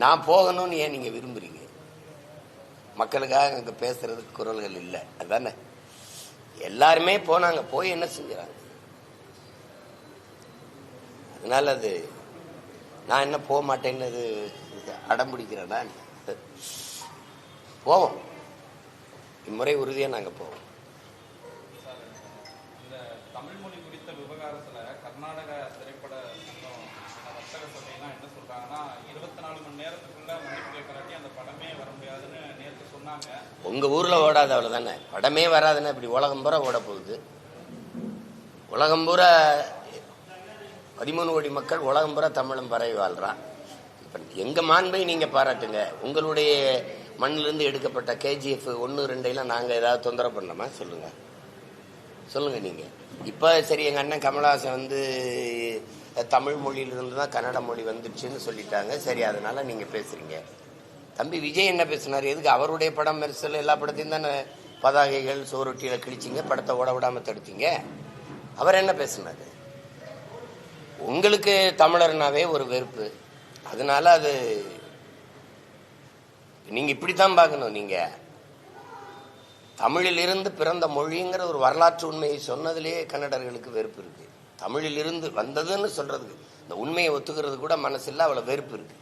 நான் போகணும்னு ஏன் நீங்க விரும்புறீங்க? மக்களுக்காக அங்க பேசுறதுக்கு குரல்கள் இல்லை, அதுதானே? எல்லாருமே போனாங்க, போய் என்ன செஞ்சாங்க? அதனால அது நான் என்ன போக மாட்டேன்னு அடம் பிடிக்கிறேன்னா, போவோம். இம்முறை உறுதியா நாங்க போவோம். இந்த தமிழ் மொழி குறித்த விவகாரத்துல கர்நாடக திரைப்பட வர்த்தக சபையெல்லாம் என்ன சொல்றாங்கன்னா 24 மணி நேரத்துக்குள்ள மன்னிப்பு கேட்கறாட்டி அந்த படமே வர முடியாதுன்னு நேற்று சொன்னாங்க. உங்க ஊர்ல ஓடாது, அவ்வளவுதானே? படமே வராதுன்னா இப்படி உலகம் பூரா ஓட போகுது. உலகம் பூரா 13 கோடி மக்கள் உலகம் பூரா தமிழும் பரவி வாழ்றான். இப்ப எங்க மாண்பை நீங்க பாராட்டுங்க. உங்களுடைய மண்ணிலிருந்து எடுக்கப்பட்ட KGF 1, 2 நாங்க ஏதாவது தொந்தரவு பண்ணோமா? சொல்லுங்க சொல்லுங்க நீங்க. இப்ப சரி, எங்க அண்ணன் கமலஹாசன் வந்து தமிழ் மொழியிலிருந்து தான் கன்னட மொழி வந்துடுச்சுன்னு சொல்லிட்டாங்க, சரி அதனால நீங்க பேசுறீங்க. தம்பி விஜய் என்ன பேசினாரு? எதுக்கு அவருடைய படம் மெர்சல் எல்லா படத்தையும் தானே பதாகைகள் சோரொட்டியில கிழிச்சிங்க, படத்தை ஓட விடாம தடுத்தீங்க. அவர் என்ன பேசினாரு? உங்களுக்கு தமிழர்னாவே ஒரு வெறுப்பு, அதனால அது நீங்க இப்படித்தான் பார்க்கணும். நீங்க தமிழில் இருந்து பிறந்த மொழிங்கிற ஒரு வரலாற்று உண்மையை சொன்னதிலேயே கன்னடர்களுக்கு வெறுப்பு இருக்கு. தமிழில் இருந்து வந்ததுன்னு சொல்றதுக்கு, இந்த உண்மையை ஒத்துக்கிறது கூட மனசு இல்ல, அவ்வளவு வெறுப்பு இருக்கு.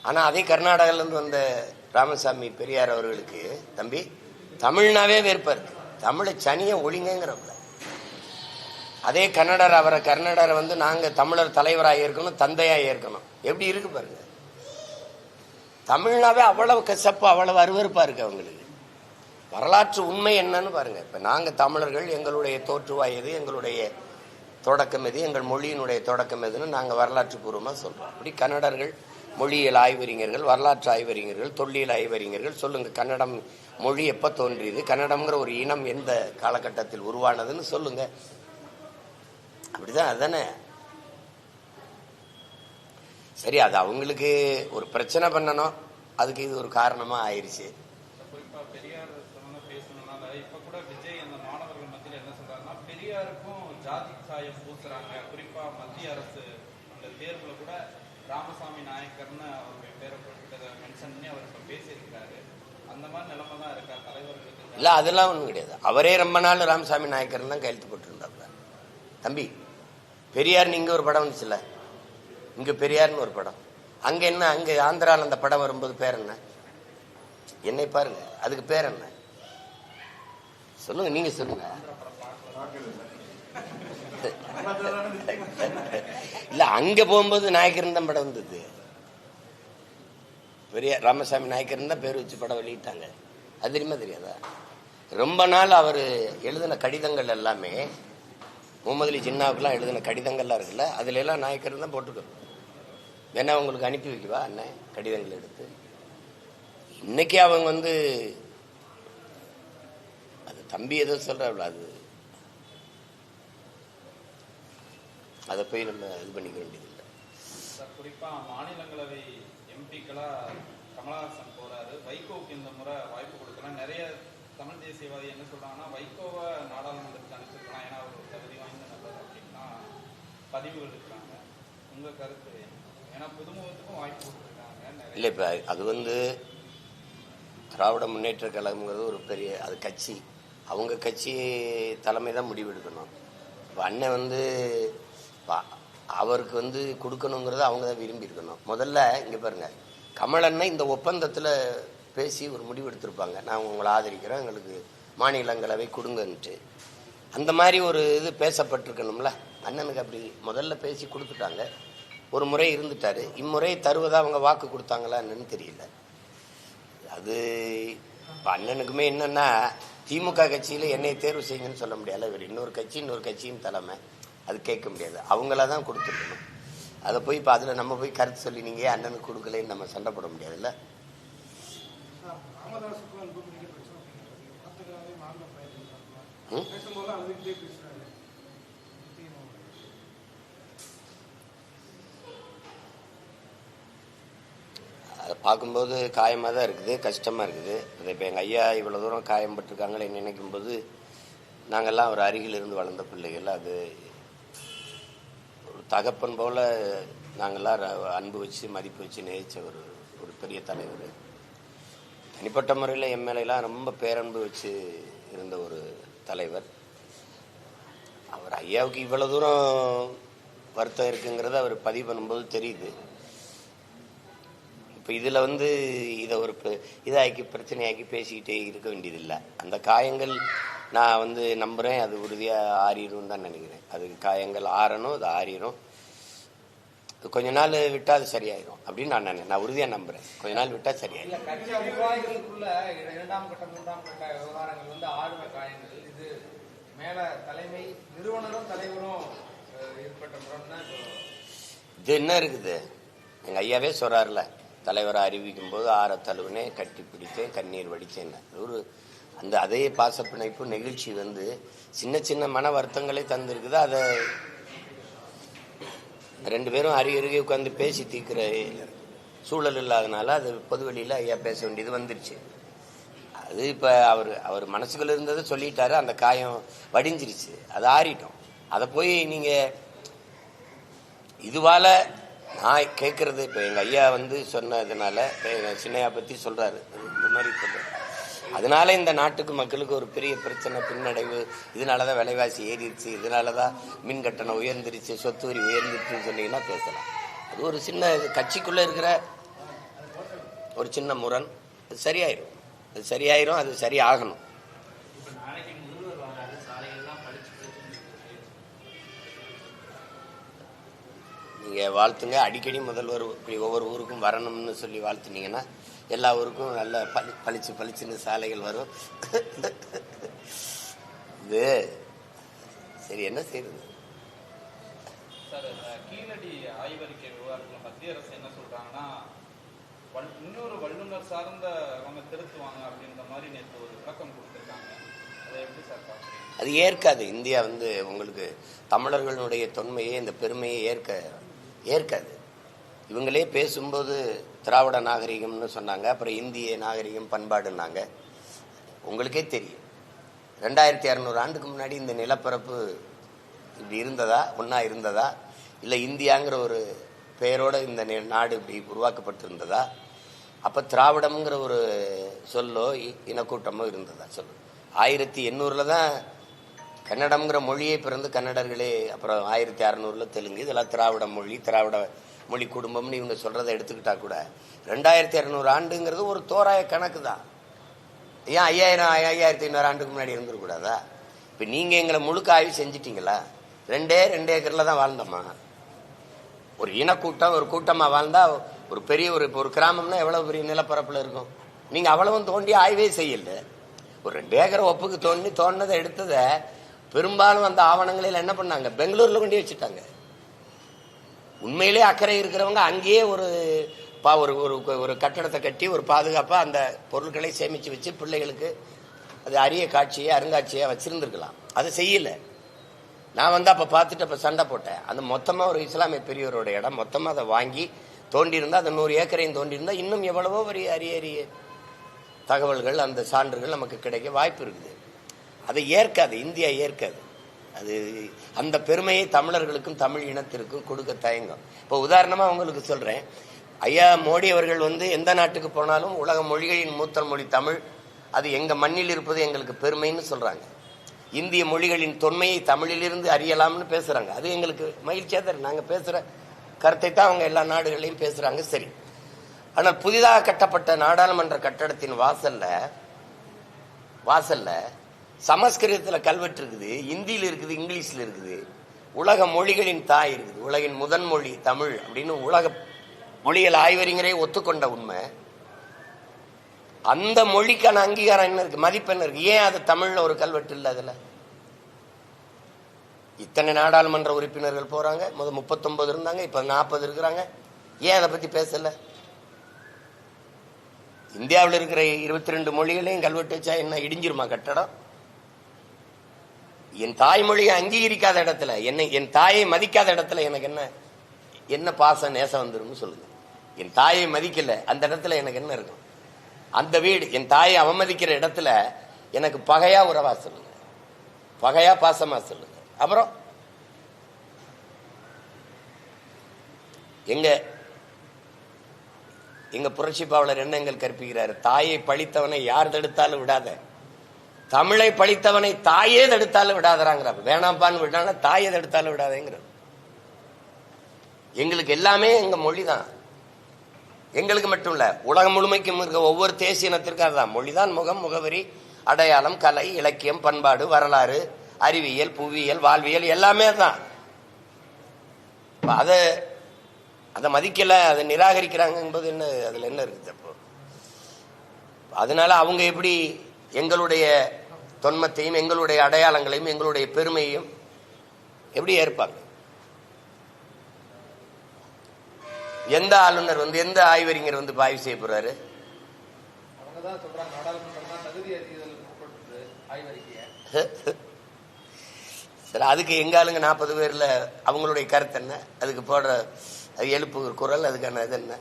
ஆனா அதே கர்நாடகால இருந்து வந்த ராமசாமி பெரியார் அவர்களுக்கு தம்பி தமிழ்னாவே வெறுப்பா இருக்கு. தமிழை சனிய ஒழிங்கிறப்ப அதே கர்நாடரை வந்து நாங்க தமிழர் தலைவராக இருக்கணும், தந்தையாக இருக்கணும். எப்படி இருக்கு பாருங்க. தமிழ்னாவே அவ்வளவு கசப்பு, அவ்வளவு அருவருப்பா இருக்கு அவங்களுக்கு. வரலாற்று உண்மை என்னன்னு பாருங்க. இப்ப நாங்க தமிழர்கள், எங்களுடைய தோற்றுவாய் எது, எங்களுடைய தொடக்கம் எது, எங்கள் மொழியினுடைய தொடக்கம் எதுன்னு நாங்க வரலாற்று பூர்வமா சொல்றோம். அப்படி கன்னடர்கள் மொழியியல் ஆய்வறிஞர்கள், வரலாற்று ஆய்வறிஞர்கள், தொல்லியல் ஆய்வறிஞர்கள் சொல்லுங்க, கன்னடம் மொழி எப்ப தோன்றியது, கன்னடம்ங்கிற ஒரு இனம் எந்த காலகட்டத்தில் உருவானதுன்னு சொல்லுங்க. அப்படிதான், அதுதானே? சரி, அது அவங்களுக்கு ஒரு பிரச்சனை பண்ணணும், அதுக்கு இது ஒரு காரணமா ஆயிடுச்சு. குறிப்பா பெரியார் பேசணும்னால இப்ப கூட விஜய் அந்த மாணவர்கள் மத்தியில் என்ன சொல்றாருன்னா, பெரியாருக்கும் ஜாதி சாயம் பூசுறாங்க. குறிப்பா மத்திய அரசு அந்த தேர்வுல கூட ராமசாமி நாயக்கர்னு அவருடைய பேரை மென்ஷன் பண்ணி அவர் இப்ப பேசியிருக்கிறாரு. அந்த மாதிரி நிலைமை தான் இருக்கா தலைவர்களுக்கு? இல்ல, அதெல்லாம் ஒண்ணும் கிடையாது. அவரே ரொம்ப நாள் ராமசாமி நாயக்கர் தான் கையெழுத்து போட்டுருந்தாப்ல. தம்பி பெரியார் இங்க ஒரு படம் வந்துச்சுல, இங்க பெரியார்னு ஒரு படம், அங்க என்ன, அங்க ஆந்திரால அந்த படம் வரும்போது பேர் என்ன? என்னை பாருங்க, அதுக்கு பேர் என்ன சொல்லுங்க, நீங்க சொல்லுங்க. இல்ல, அங்க போகும்போது நாயக்கர் தான் படம் வந்தது. பெரியார் ராமசாமி நாயக்கர் தான் பேர் வச்சு படம் வெளியிட்டாங்க. அது தெரியுமா தெரியாதா? ரொம்ப நாள் அவர் எழுதின கடிதங்கள் எல்லாமே, முகமது அலி ஜின்னாவுக்குலாம் எழுதின கடிதங்கள்லாம் இருக்குல்ல, அதுல எல்லாம் நாயக்கர் தான் போட்டுக்கணும். வேணா உங்களுக்கு அனுப்பி வைக்கவா அண்ணன் கடிதங்கள் எடுத்து? இன்னைக்கு அவங்க வந்து அது தம்பி ஏதோ சொல்றாள், அது அதை போய் நம்ம இது பண்ணிக்க வேண்டியதில்லை. குறிப்பா மாநிலங்களவை எம்பிக்களா கமலஹாசன் போறாரு. வைகோவுக்கு இந்த முறை வாய்ப்பு கொடுக்கலாம். நிறைய தமிழ் தேசியவாதி என்ன சொல்றாங்கன்னா, வைகோவை நாடாளுமன்றத்துக்கு அனுப்பிச்சிருக்கலாம், ஏன்னா அவர் தகுதி வாய்ந்த நபர் அப்படின்னா பதிவுகள் இருக்காங்க. உங்க கருத்து? ஏன்னா புதுமுகத்துக்கும் வாய்ப்பு கொடுத்துருக்காங்க. இல்லை, இப்ப அது வந்து திராவிட முன்னேற்ற கழகம்ங்கிறது ஒரு பெரிய அது கட்சி, அவங்க கட்சி தலைமை தான் முடிவெடுக்கணும். இப்போ அண்ணன் வந்து அவருக்கு வந்து கொடுக்கணுங்கிறத அவங்க தான் விரும்பி இருக்கணும். முதல்ல இங்க பாருங்க, கமலண்ணன் இந்த ஒப்பந்தத்துல பேசி ஒரு முடிவு எடுத்திருப்பாங்க, நான் உங்களை ஆதரிக்கிறேன், எங்களுக்கு மாநிலங்களவை கொடுங்கன்ட்டு. அந்த மாதிரி ஒரு இது பேசப்பட்டிருக்கணும்ல. அண்ணனுக்கு அப்படி முதல்ல பேசி கொடுத்துட்டாங்க, ஒரு முறை இருந்துட்டாரு. இம்முறை தருவதா அவங்க வாக்கு கொடுத்தாங்களா என்னன்னு தெரியல. அது அண்ணனுக்குமே என்னன்னா, திமுக கட்சியில என்னை தேர்வு செய்யுங்கன்னு சொல்ல முடியாது. இவர் இன்னொரு கட்சியின் தலைமை, அது கேட்க முடியாது. அவங்களதான் கொடுத்துருக்கணும். அதை போய் இப்ப அதுல நம்ம போய் கருத்து சொல்லி நீங்க அண்ணனுக்கு கொடுக்கலன்னு நம்ம சண்டை போட முடியாதுல்ல. அதை பார்க்கும்போது காயமாக தான் இருக்குது, கஷ்டமாக இருக்குது. அதை இப்போ எங்கள் ஐயா இவ்வளோ தூரம் காயம்பட்டிருக்காங்களே நினைக்கும் போது, நாங்கள்லாம் ஒரு அருகில் இருந்து வளர்ந்த பிள்ளைகள், அது ஒரு தகப்பன் போல நாங்கள்லாம் அன்பு வச்சு மதிப்பு வச்சு நேசித்த ஒரு பெரிய தலைவர். தனிப்பட்ட முறையில் எம்எல்ஏலாம் ரொம்ப பேரன்பு வச்சு இருந்த ஒரு தலைவர். அவர் ஐயாவுக்கு இவ்வளோ தூரம் வருத்தம் இருக்குங்கிறத அவர் பதிவு பண்ணும்போது தெரியுது. இப்போ இதில் இதை ஒரு இதாக்கி பிரச்சனையாக்கி பேசிக்கிட்டே இருக்க வேண்டியதில்லை. அந்த காயங்கள் நான் நம்புகிறேன் அது உறுதியாக ஆறிடும் தான் நினைக்கிறேன். அது காயங்கள் ஆறணும், அது ஆறிடும். கொஞ்ச நாள் விட்டால் அது சரியாயிடும் அப்படின்னு நான் உறுதியாக நம்புகிறேன். கொஞ்ச நாள் விட்டால் சரியாயிடும். கட்சி நிர்வாகிகளுக்குள்ள 2ஆம் கட்ட 3ஆம் கட்ட விவகாரங்கள் ஆழ்ந்த காயங்கள். இது மேல தலைமை நிறுவனரும் தலைவரும் ஏற்பட்ட முரண் தான் இது என்ன இருக்குது. எங்கள் ஐயாவே சொல்கிறார்ல, தலைவரை அறிவிக்கும் போது ஆற தழுவுனே கட்டி பிடித்தேன் கண்ணீர் வடித்தேன். அதே பாசப்பிணைப்பு நெகிழ்ச்சி சின்ன சின்ன மன வருத்தங்களை தந்திருக்குது. அதை 2 பேரும் அருகே உட்காந்து பேசி தீர்க்கிற சூழல் இல்லாதனால அது பொதுவெளியில் ஐயா பேச வேண்டியது வந்துருச்சு. அது இப்போ அவர் மனசுக்குள்ள இருந்ததை சொல்லிட்டாரு. அந்த காயம் வடிஞ்சிருச்சு, அது ஆறிட்டோம். அதை போய் நீங்கள் இதுவால நான் கேட்கறது, இப்போ எங்கள் ஐயா சொன்னதுனால சின்னையா பற்றி சொல்கிறாரு, இந்த மாதிரி சொல்கிறார். அதனால இந்த நாட்டுக்கு மக்களுக்கு ஒரு பெரிய பிரச்சனை பின்னடைவு, இதனால தான் விலைவாசி ஏறிடுச்சு, இதனால தான் மின் கட்டணம் உயர்ந்துருச்சு, சொத்து வரி உயர்ந்துருச்சுன்னு சொன்னீங்கன்னா பேசலாம். அது ஒரு சின்ன கட்சிக்குள்ளே இருக்கிற ஒரு சின்ன முரண். அது சரியாயிரும், அது சரியாயிரும், அது சரியாகணும். நீங்கள் வாழ்த்துங்க. அடிக்கடி முதல்வர் இப்படி ஒவ்வொரு ஊருக்கும் வரணும்னு சொல்லி வாழ்த்துனீங்கன்னா எல்லா ஊருக்கும் நல்ல பளிச்சுன்னு சாலைகள் வரும். இது சரி, என்ன செய்யுது சார்? கீழடி ஆய்வறிக்கை விவகாரத்தில் மத்திய அரசு என்ன சொல்றாங்கன்னா, இன்னொரு வல்லுநர் சார்ந்த அவங்க திருத்துவாங்க அப்படின்ற மாதிரி நேற்று ஒரு விளக்கம் கொடுத்துருக்காங்க. அதை எப்படி சார் பார்க்குறீங்க? அது ஏற்காது. இந்தியா உங்களுக்கு தமிழர்களுடைய தொன்மையை, இந்த பெருமையை ஏற்காது. இவங்களே பேசும்போது திராவிட நாகரிகம்னு சொன்னாங்க, அப்புறம் இந்திய நாகரிகம் பண்பாடுன்னாங்க. உங்களுக்கே தெரியும் 2600 ஆண்டுக்கு முன்னாடி இந்த நிலப்பரப்பு இப்படி இருந்ததா, ஒன்றா இருந்ததா, இல்லை இந்தியாங்கிற ஒரு பெயரோடு இந்த நாடு இப்படி உருவாக்கப்பட்டிருந்ததா? அப்போ திராவிடம்ங்கிற ஒரு சொல்லோ இனக்கூட்டமோ இருந்ததா சொல்லு. 1800 தான் கன்னடம்ங்கிற மொழியை பிறந்து கன்னடர்களே, அப்புறம் 1600 தெலுங்கு, இதெல்லாம் திராவிட மொழி, திராவிட மொழி குடும்பம்னு இவங்க சொல்றதை எடுத்துக்கிட்டா கூட 2600 ஆண்டுங்கிறது ஒரு தோராய கணக்கு தான். ஏன் 5500 ஆண்டுக்கு முன்னாடி இருந்துருக்கூடாதா? இப்போ நீங்கள் எங்களை முழுக்க ஆய்வு செஞ்சிட்டீங்களா? 2 ஏக்கரில் தான் வாழ்ந்தோமா? ஒரு இனக்கூட்டம் ஒரு கூட்டமாக வாழ்ந்தா ஒரு பெரிய ஒரு கிராமம்னா எவ்வளவு பெரிய நிலப்பரப்பில் இருக்கும்? நீங்கள் அவ்வளவும் தோண்டி ஆய்வே செய்யல. ஒரு 2 ஏக்கரை ஒப்புக்கு தோண்டினதை எடுத்ததை பெரும்பாலும் அந்த ஆவணங்களில் என்ன பண்ணாங்க, பெங்களூரில் கொண்டு வச்சுட்டாங்க. உண்மையிலே அக்கறை இருக்கிறவங்க அங்கேயே ஒரு கட்டடத்தை கட்டி ஒரு பாதுகாப்பாக அந்த பொருட்களை சேமித்து வச்சு பிள்ளைகளுக்கு அது அரிய காட்சியை அருங்காட்சியாக வச்சிருந்துருக்கலாம். அதை செய்யலை. நான் அப்போ பார்த்துட்டு அப்போ சண்டை போட்டேன். அந்த மொத்தமாக ஒரு இஸ்லாமிய பெரியவரோட இடம் மொத்தமாக அதை வாங்கி தோண்டியிருந்தால், அந்த 100 ஏக்கரையும் தோண்டியிருந்தால் இன்னும் எவ்வளவோ அரிய தகவல்கள், அந்த சான்றுகள் நமக்கு கிடைக்க வாய்ப்பு இருக்குது. அதை ஏற்காது, இந்தியா ஏற்காது. அது அந்த பெருமையை தமிழர்களுக்கும் தமிழ் இனத்திற்கும் கொடுக்க தயங்கும். இப்போ உதாரணமாக உங்களுக்கு சொல்கிறேன், ஐயா மோடி அவர்கள் எந்த நாட்டுக்கு போனாலும் உலக மொழிகளின் மூத்த மொழி தமிழ், அது எங்கள் மண்ணில் இருப்பது எங்களுக்கு பெருமைன்னு சொல்கிறாங்க. இந்திய மொழிகளின் தொன்மையை தமிழிலிருந்து அறியலாம்னு பேசுகிறாங்க. அது எங்களுக்கு மகிழ்ச்சியாக தரும். நாங்கள் பேசுகிற கருத்தை தான் அவங்க எல்லா நாடுகளையும் பேசுகிறாங்க. சரி, ஆனால் புதிதாக கட்டப்பட்ட நாடாளுமன்ற கட்டடத்தின் வாசல்ல சமஸ்கிருதத்தில் கல்வெட்டு இருக்குது, இந்தியில் இருக்குது, இங்கிலீஷில் இருக்குது, உலக மொழிகளின் தாய் இருக்குது, உலகின் முதன் மொழி தமிழ் அப்படின்னு உலக மொழிகள் ஆய்வறிஞரே ஒத்துக்கொண்ட உண்மை. அந்த மொழிக்கான அங்கீகாரம் என்ன இருக்கு, மதிப்பெண் இருக்கு. ஏன் அது தமிழ்ல ஒரு கல்வெட்டு இல்லை? அதுல இத்தனை நாடாளுமன்ற உறுப்பினர்கள் போறாங்க. 39 இருந்தாங்க, இப்ப 40 இருக்கிறாங்க. ஏன் அதை பத்தி பேசல? இந்தியாவில் இருக்கிற 22 மொழிகளையும் கல்வெட்டு வச்சா என்ன இடிஞ்சிருமா கட்டடம்? என் தாய்மொழியை அங்கீகரிக்காத இடத்துல, என் தாயை மதிக்காத இடத்துல எனக்கு என்ன பாசம் நேசம் வந்துடும் சொல்லுங்க. என் தாயை மதிக்கல, அந்த இடத்துல எனக்கு என்ன இருக்கும்? அந்த வீடு என் தாயை அவமதிக்கிற இடத்துல எனக்கு பகையா உறவா சொல்லுங்க, பகையா பாசமா சொல்லுங்க. அப்புறம் எங்க புரட்சி பாவலர் என்ன எங்கள் கற்பிக்கிறார்? தாயை பழித்தவனை யார் தடுத்தாலும் விடாத, தமிழை பழித்தவனை தாயே தடுத்தாலும் விடாதறாங்கிற. வேணாம்பான்னு விடான தாயை தடுத்தாலும் விடாதேங்கிற. எங்களுக்கு எல்லாமே எங்க மொழி தான். எங்களுக்கு மட்டும் இல்ல, உலகம் முழுமைக்கும் இருக்க ஒவ்வொரு தேசிய இனத்திற்கும் அதுதான். மொழிதான் முகம், முகவரி, அடையாளம், கலை, இலக்கியம், பண்பாடு, வரலாறு, அறிவியல், புவியியல், வாழ்வியல் எல்லாமே தான். அதை மதிக்கல, அதை நிராகரிக்கிறாங்க என்பது என்ன, அதுல என்ன இருக்குது? அப்போ அதனால அவங்க எப்படி எங்களுடைய தொன்மத்தையும் எங்களுடைய அடையாளங்களையும் எங்களுடைய பெருமையையும் எப்படி ஏற்பாங்க? எந்த ஆளுநர் வந்து எந்த ஆய்வறிஞர் வந்து ஆய்வு செய்ய போறாரு? சரி, அதுக்கு எங்க ஆளுங்க 40 பேர்ல அவங்களுடைய கருத்து என்ன? அதுக்கு போடுற அது எழுப்பு குரல், அதுக்கான இது என்ன?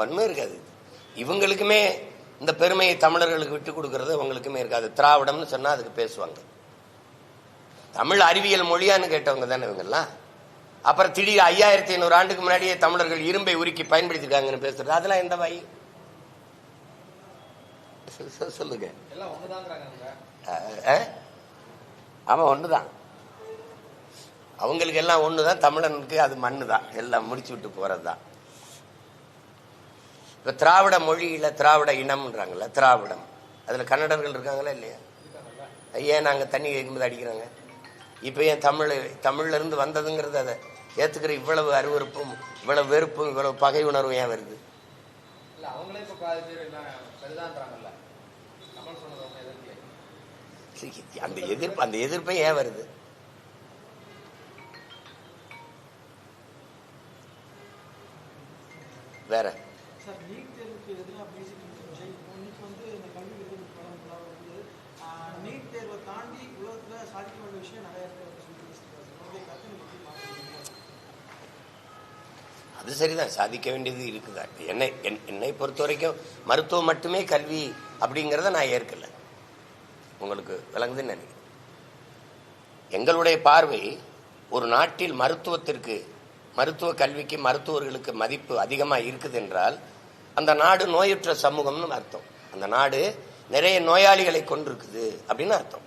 ஒன்றும் இருக்காது. இவங்களுக்குமே இந்த பெருமையை தமிழர்களுக்கு விட்டு கொடுக்கறது அவங்களுக்குமே இருக்காது. திராவிடம்னு சொன்னா அதுக்கு பேசுவாங்க. தமிழ் அறிவியல் மொழியான்னு கேட்டவங்க தானே இவங்கெல்லாம். அப்புறம் திடீர் 5500 ஆண்டுக்கு முன்னாடியே தமிழர்கள் இரும்பை உருக்கி பயன்படுத்திருக்காங்கன்னு பேசுறது, அதெல்லாம் எந்த வாய்? சொல்லுங்க. ஆமா, ஒண்ணுதான். அவங்களுக்கு எல்லாம் ஒண்ணுதான். தமிழனுக்கு அது மண்ணு தான், எல்லாம் முடிச்சு விட்டு போறதுதான். இப்ப திராவிட மொழியில திராவிட இனம்ன்றாங்கல்ல, திராவிடம், அதுல கன்னடர்கள் இருக்காங்களா இல்லையா? ஏன் நாங்க தண்ணி கேட்கும்போது அடிக்கிறாங்க? இப்ப ஏன் தமிழ்ல இருந்து வந்ததுங்கிறது அதை ஏத்துக்கிற இவ்வளவு அருவருப்பும் இவ்வளவு வெறுப்பும் இவ்வளவு பகை உணர்வும் ஏன் வருது? அந்த எதிர்ப்பை ஏன் வருது? வேற அது சரிதான், சாதிக்க வேண்டியது இருக்குதா? என்னை பொறுத்த வரைக்கும் மருத்துவம் மட்டுமே கல்வி அப்படிங்கிறத நான் ஏற்கல. உங்களுக்கு விளங்குதுன்னு நினைக்கிறேன். எங்களுடைய பார்வை, ஒரு நாட்டில் மருத்துவ கல்விக்கு மருத்துவர்களுக்கு மதிப்பு அதிகமாக இருக்குது என்றால் அந்த நாடு நோயுற்ற சமூகம்னு அர்த்தம். அந்த நாடு நிறைய நோயாளிகளை கொண்டிருக்குது அப்படின்னு அர்த்தம்.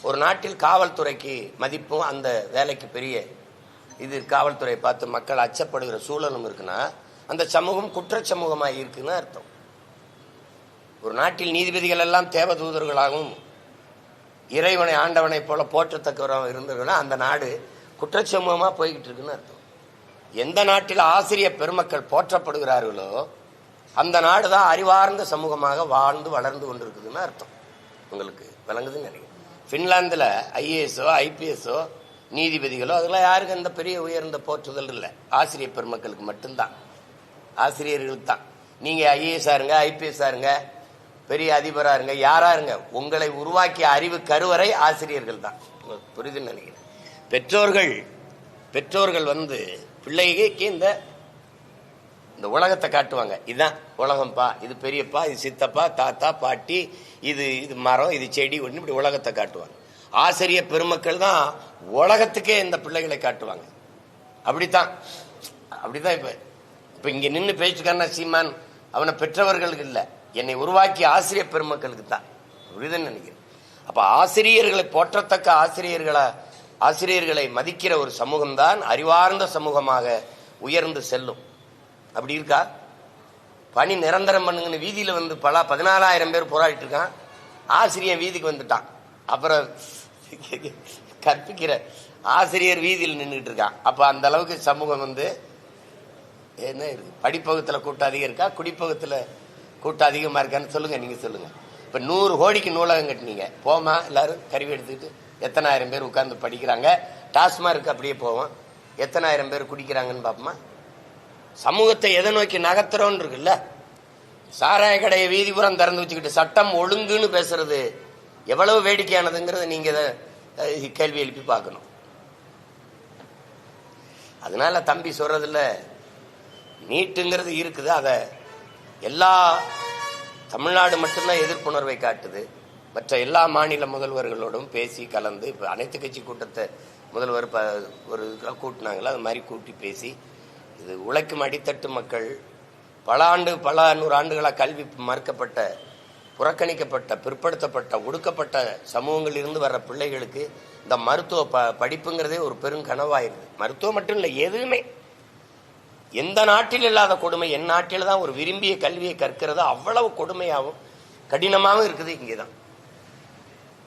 ஒரு நாட்டில் காவல்துறைக்கு மதிப்பும் அந்த வேலைக்கு பெரிய இது காவல்துறையை பார்த்து மக்கள் அச்சப்படுகிற சூழலும் இருக்குன்னா அந்த சமூகம் குற்ற சமூகமாக இருக்குன்னு அர்த்தம். ஒரு நாட்டில் நீதிபதிகள் எல்லாம் தேவதூதர்களாகவும் இறைவனை ஆண்டவனை போல போற்றத்தக்கவராக இருந்ததுன்னா அந்த நாடு குற்றச்சமூகமாக போய்கிட்டு இருக்குன்னு அர்த்தம். எந்த நாட்டில் ஆசிரியர் பெருமக்கள் போற்றப்படுகிறார்களோ அந்த நாடு தான் அறிவார்ந்த சமூகமாக வாழ்ந்து வளர்ந்து கொண்டிருக்குதுன்னு அர்த்தம். உங்களுக்கு விளங்குதுன்னு நினைக்கிறேன். பின்லாந்துல ஐஏஎஸோ ஐபிஎஸோ நீதிபதிகளோ அதெல்லாம் யாருக்கு அந்த பெரிய உயர்ந்த போற்றுதல் இல்லை. ஆசிரியர் பெருமக்களுக்கு மட்டும்தான், ஆசிரியர்களுக்கு தான். நீங்க ஐஏஎஸ் இருங்க, ஐபிஎஸ் இருங்க, பெரிய அதிபரா இருங்க, யாரா இருங்க, உங்களை உருவாக்கிய அறிவு கருவறை ஆசிரியர்கள் தான். புரிதுன்னு நினைக்கிறேன். பெற்றோர்கள் வந்து பிள்ளைக்கு இந்த உலகத்தை காட்டுவாங்க. இதுதான் உலகம்ப்பா, இது பெரியப்பா, இது சித்தப்பா, தாத்தா, பாட்டி, இது மரம், இது செடி, ஒன்று இப்படி உலகத்தை காட்டுவாங்க. ஆசிரியர் பெருமக்கள் தான் உலகத்துக்கே இந்த பிள்ளைகளை காட்டுவாங்க. அப்படித்தான் இப்ப இங்க நின்று பேச்சுக்கான சீமான் அவனை பெற்றவர்களுக்கு இல்லை, என்னை உருவாக்கிய ஆசிரியர் பெருமக்களுக்கு தான். அப்படிதான் நினைக்கிறேன். அப்ப ஆசிரியர்களை போற்றத்தக்க ஆசிரியர்களை மதிக்கிற ஒரு சமூகம்தான் அறிவார்ந்த சமூகமாக உயர்ந்து செல்லும். அப்படி இருக்கா? பணி நிரந்தரம் பண்ணுங்கன்னு வீதியில வந்து 14,000 பேர் போராடிட்டு இருக்கான். ஆசிரியர் வீதிக்கு வந்துட்டான். அப்புறம் கற்பிக்கிற ஆசிரியர் வீதியில் நின்றுட்டு இருக்கான். அப்ப அந்த அளவுக்கு சமூகம் வந்து என்ன இருக்கு? படிப்பகத்துல கூட்டம் அதிகம் இருக்கா, குடிப்பகத்துல கூட்டம் அதிகமா இருக்கான்னு சொல்லுங்க. நீங்க சொல்லுங்க. இப்ப 100 கோடிக்கு நூலகம் கட்டினீங்க, போமா எல்லாரும் கருவி எடுத்துக்கிட்டு எத்தனை ஆயிரம் பேர் உட்கார்ந்து படிக்கிறாங்க. டாஸ்மார்க் அப்படியே போவோம், எத்தனை ஆயிரம் பேர் குடிக்கிறாங்கன்னு பாப்போமா? சமூகத்தை எதை நோக்கி நகர்த்துறோன்னு இருக்குல்ல. சாராய கடையை வீதிபுறம் திறந்து வச்சுக்கிட்டு சட்டம் ஒழுங்குன்னு பேசுறது எவ்வளவு வேடிக்கையானதுங்கிறத நீங்க கேள்வி எழுப்பி பார்க்கணும். அதனால தம்பி சொல்றதுல நீட்டுங்கிறது இருக்குது. அத எல்லா தமிழ்நாடு மட்டும்தான் எதிர்ப்புணர்வை காட்டுது. மற்ற எல்லா மாநில முதல்வர்களோடும் பேசி கலந்து, இப்ப அனைத்து கட்சி கூட்டத்தை முதல்வர் ஒரு கூட்டினாங்களா, அது மாதிரி கூட்டி பேசி இது உழைக்கும் அடித்தட்டு மக்கள் பல நூறு ஆண்டுகளாக கல்வி மறுக்கப்பட்ட, புறக்கணிக்கப்பட்ட, பிற்படுத்தப்பட்ட, ஒடுக்கப்பட்ட சமூகங்களில் இருந்து வர்ற பிள்ளைகளுக்கு இந்த மருத்துவ படிப்புங்கிறதே ஒரு பெரும் கனவாயிருது. மருத்துவம் மட்டும் இல்லை, எதுவுமே எந்த நாட்டில் இல்லாத கொடுமை என் நாட்டில் தான். ஒரு விரும்பிய கல்வியை கற்கிறது அவ்வளவு கொடுமையாகவும் கடினமாகவும் இருக்குது. இங்கே தான்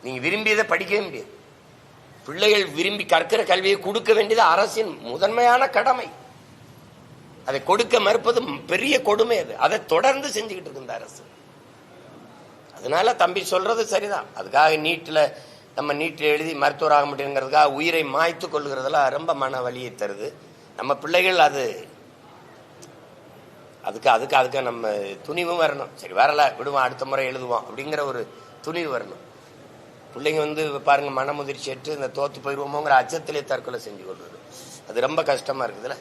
நீங்க விரும்பியதை படிக்கவே முடியாது. பிள்ளைகள் விரும்பி கற்கிற கல்வியை கொடுக்க வேண்டியது அரசின் முதன்மையான கடமை. அதை கொடுக்க மறுப்பது பெரிய கொடுமை. அதை தொடர்ந்து செஞ்சுக்கிட்டு இருக்கு இந்த அரசு. அதனால தம்பி சொல்றது சரிதான். அதுக்காக நம்ம நீட்டில் எழுதி மருத்துவர் ஆக முடியுங்கிறதுக்காக உயிரை மாய்த்து கொள்ளுகிறதுலாம் ரொம்ப மன வலியை தருது. நம்ம பிள்ளைகள் அதுக்கு நம்ம துணிவும் வரணும். சரி வரல விடுவோம், அடுத்த முறை எழுதுவோம் அப்படிங்கிற ஒரு துணிவு வரணும். பிள்ளைங்க பாருங்க மனமுதிர்ச்சி ஏற்று இந்த தோத்து போயிடுவோமோங்கிற அச்சத்திலே தற்கொலை செஞ்சு கொள்வது. அது ரொம்ப கஷ்டமா இருக்குதுல்ல.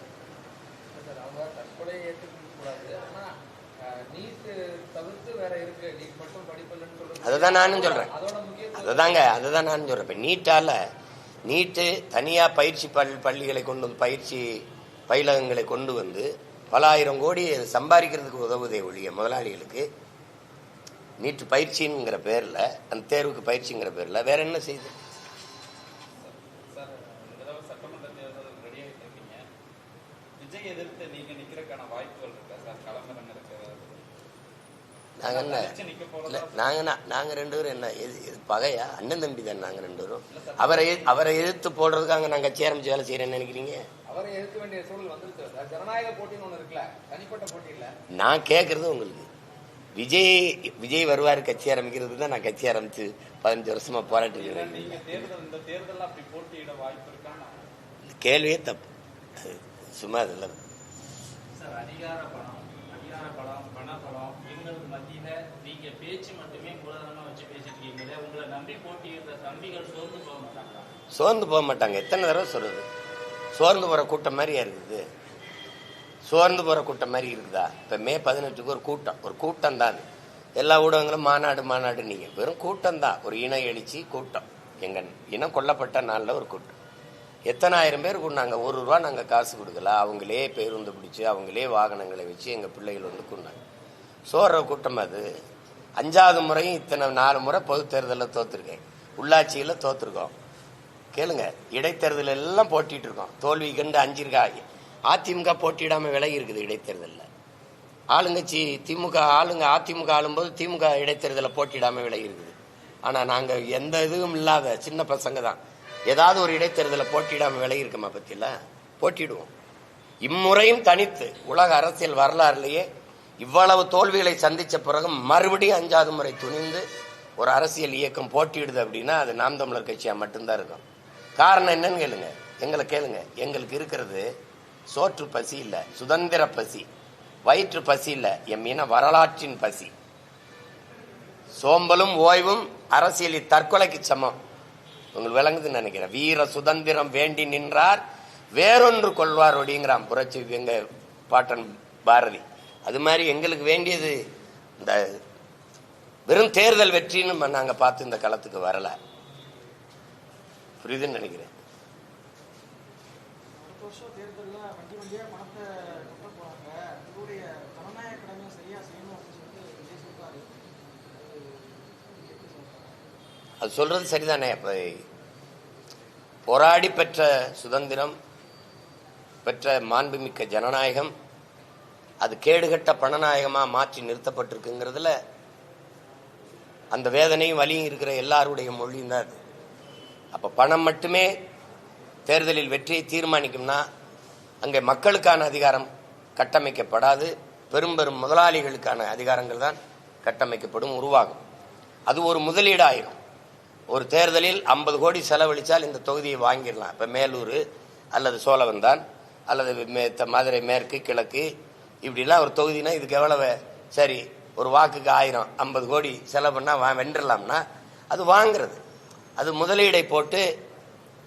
அதுதான் நானும் சொல்றேன். அதுதான் நானும் சொல்றேன். இப்ப நீட்டு தனியா பயிற்சி பள்ளிகளை கொண்டு பயிற்சி பயிலகங்களை கொண்டு வந்து பல ஆயிரம் கோடி சம்பாதிக்கிறதுக்கு உதவுதே ஒழிய முதலாளிகளுக்கு நீட்டு பயிற்சிங்கிற பேர்ல, அந்த தேர்வுக்கு பயிற்சிங்கிற பேர்ல வேற என்ன செய்யுது? விஜய் எதிர்த்து நீங்க நிக்கிறதுக்கான வாய்ப்புகள் இருக்கா சார்? களமிறங்க நாங்க ரெண்டு பேரும் என்ன பகையா? அண்ணன் தம்பி தான் நாங்க ரெண்டு பேரும். அவரை எதிர்த்து போடுறதுக்காக நாங்க கட்சி ஆரம்பிச்சு வேலை செய்யறேன்னு நினைக்கிறீங்க? அவரை எதிர்க்க வேண்டிய சூழல் வந்துருச்சு. ஜனநாயக போட்டின்னு ஒண்ணு இருக்குல்ல, தனிப்பட்ட போட்டி இல்ல. நான் கேட்கறது உங்களுக்கு விஜய் வருவாரு கட்சி ஆரம்பிக்கிறது தான். நான் கட்சி ஆரம்பிச்சு 15 வருஷமா போராட்டி இருக்கிறேன். கேள்வியே தப்பு. சும்மா அதில்ல அதிகார பலம் பணபலம் எங்களுக்கு மத்தியில நீங்க பேச்சு மட்டுமே மூலதனமா வச்சு பேசிட்டு இருக்கீங்களே, உங்களை நம்பி போட்டியிடுற தம்பிகள் சோர்ந்து போக மாட்டாங்க? சோர்ந்து போக மாட்டாங்க. எத்தனை தடவை சொல்றது? சோர்ந்து போற கூட்டம் மாதிரியா இருக்குது? சோர்ந்து போற கூட்டம் மாதிரி இருக்குதா? இப்ப மே 18க்கு ஒரு கூட்டம் தான். எல்லா ஊடகங்களும் மாநாடு நீங்க வெறும் கூட்டம் தான். ஒரு இன எழுச்சி கூட்டம். எங்க இனம் கொல்லப்பட்ட நாள்ல ஒரு கூட்டம். எத்தனை ஆயிரம் பேர் கூடாங்க. ₹1 நாங்க காசு கொடுக்கல. அவங்களே பேருந்து பிடிச்சு அவங்களே வாகனங்களை வச்சு எங்க பிள்ளைகள் கூடாங்க. சோற கூட்டம் அது. 5வது முறையும் இத்தனை 4 முறை பொது தேர்தலில் தோத்துருக்கேன். உள்ளாட்சியில தோத்துருக்கோம். கேளுங்க, இடைத்தேர்தல் எல்லாம் போட்டிட்டு இருக்கோம். தோல்வி கண்டு அஞ்சிருக்காங்க. அதிமுக போட்டியிடாம விலகி இருக்குது இடைத்தேர்தலில். ஆளுங்கட்சி அதிமுக ஆளும்போது திமுக இடைத்தேர்தலில் போட்டியிடாம விலகி இருக்குது. ஆனா நாங்க எந்த இதுவும் இல்லாத சின்ன பசங்க தான். ஏதாவது ஒரு இடைத்தேர்தலில் போட்டியிடாம விலகி இருக்கமா பத்தியில போட்டிடுவோம். இம்முறையும் தனித்து உலக அரசியல் வரலாறுலேயே இவ்வளவு தோல்விகளை சந்திச்ச பிறகு மறுபடியும் 5வது முறை துணிந்து ஒரு அரசியல் இயக்கம் போட்டியிடுது அப்படின்னா அது நாம் தமிழர் கட்சியா மட்டும்தான் இருக்கும். காரணம் என்னன்னு கேளுங்க. எங்களுக்கு இருக்கிறது சோற்று பசி இல்ல, சுதந்திர பசி. வயிற்று பசி இல்ல, என் மீன வரலாற்றின் பசி. சோம்பலும் ஓய்வும் அரசியலில் தற்கொலைக்கு சமம். உங்களுக்கு விளங்குதுன்னு நினைக்கிறேன். வீர சுதந்திரம் வேண்டி நின்றார் வேறொன்று கொள்வார் அப்படிங்கிறான் புரட்சி எங்க பாட்டன் பாரதி. அது மாதிரி எங்களுக்கு வேண்டியது இந்த வெறும் தேர்தல் வெற்றின்னு நாங்க பார்த்து இந்த களத்துக்கு வரல. புரியுதுன்னு நினைக்கிறேன். அது சொல்றது சரிதானே. அப்ப போராடி பெற்ற சுதந்திரம், பெற்ற மாண்புமிக்க ஜனநாயகம் அது கேடுகட்ட பணநாயகமா மாற்றி நிறுத்தப்பட்டிருக்குங்கிறதுல அந்த வேதனையும் வலியும் இருக்கிற எல்லாருடைய மொழியும் தான் அது. அப்ப பணம் மட்டுமே தேர்தலில் வெற்றியை தீர்மானிக்கும்னா அங்கே மக்களுக்கான அதிகாரம் கட்டமைக்கப்படாது. பெரும் முதலாளிகளுக்கான அதிகாரங்கள் தான் கட்டமைக்கப்படும், உருவாகும். அது ஒரு முதலீடு ஆயிரும். ஒரு தேர்தலில் 50 கோடி செலவழிச்சால் இந்த தொகுதியை வாங்கிடலாம். இப்ப மேலூர் அல்லது சோழவந்தான் அல்லது மதுரை மேற்கு கிழக்கு இப்படிலாம் ஒரு தொகுதினா இதுக்கு எவ்வளவு? சரி, ஒரு வாக்குக்கு 1000, 50 கோடி செலவு பண்ணா வென்றலாம்னா அது வாங்குறது. அது முதலீடை போட்டு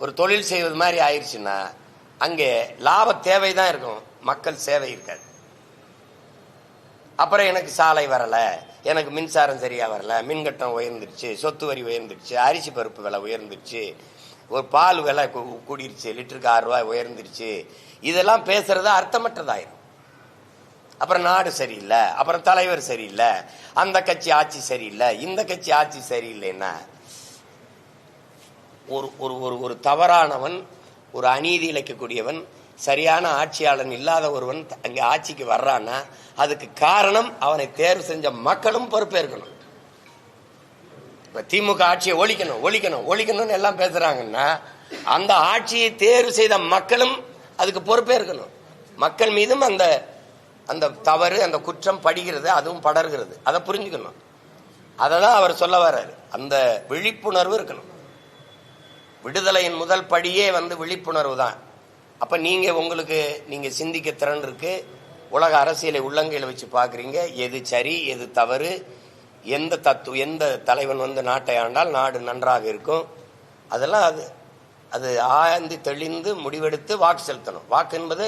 ஒரு தொழில் செய்வது மாதிரி ஆயிடுச்சுன்னா அங்கே லாப தேவை தான் இருக்கும், மக்கள் சேவை இருக்காது. அப்புறம் எனக்கு சாலை வரல, எனக்கு மின்சாரம் சரியா வரல, மின்கட்டணம் உயர்ந்துருச்சு, சொத்து வரி உயர்ந்துருச்சு, அரிசி பருப்பு விலை உயர்ந்துருச்சு, ஒரு பால் விலை கூடிருச்சு, லிட்டருக்கு 6 ரூபாய் உயர்ந்துருச்சு, இதெல்லாம் பேசுறது அர்த்தமற்றதாயிரும். அப்புறம் நாடு சரியில்லை, அப்புறம் தலைவர் சரியில்லை, அந்த கட்சி ஆட்சி சரியில்லை, இந்த கட்சி ஆட்சி சரியில்லைன்னா ஒரு தவறானவன், ஒரு அநீதி இழைக்கக்கூடியவன், சரியான ஆட்சியாளன் இல்லாத ஒருவன் அங்கே ஆட்சிக்கு வர்றான்னா அதுக்கு காரணம் அவனை தேர்வு செஞ்ச மக்களும் பொறுப்பேற்கணும். இப்ப திமுக ஆட்சியை ஒழிக்கணும் ஒழிக்கணும் ஒழிக்கணும்னு எல்லாம் பேசுறாங்கன்னா அந்த ஆட்சியை தேர்வு செய்த மக்களும் அதுக்கு பொறுப்பேற்கணும். மக்கள் மீதும் அந்த அந்த தவறு, அந்த குற்றம் படுகிறது, அதுவும் படர்கிறது. அதை புரிஞ்சுக்கணும். அதை தான் அவர் சொல்ல வர்றாரு. அந்த விழிப்புணர்வு இருக்கணும். விடுதலையின் முதல் படியே விழிப்புணர்வு தான். அப்ப நீங்க சிந்திக்க திறன் இருக்கு. உலக அரசியலை உள்ளங்கையில் வச்சு பாக்குறீங்க. எது சரி, எது தவறு, எந்த தலைவன் நாட்டை ஆண்டால் நாடு நன்றாக இருக்கும், அதெல்லாம் அது ஆய்ந்து தெளிந்து முடிவெடுத்து வாக்கு செலுத்தணும். வாக்கு என்பது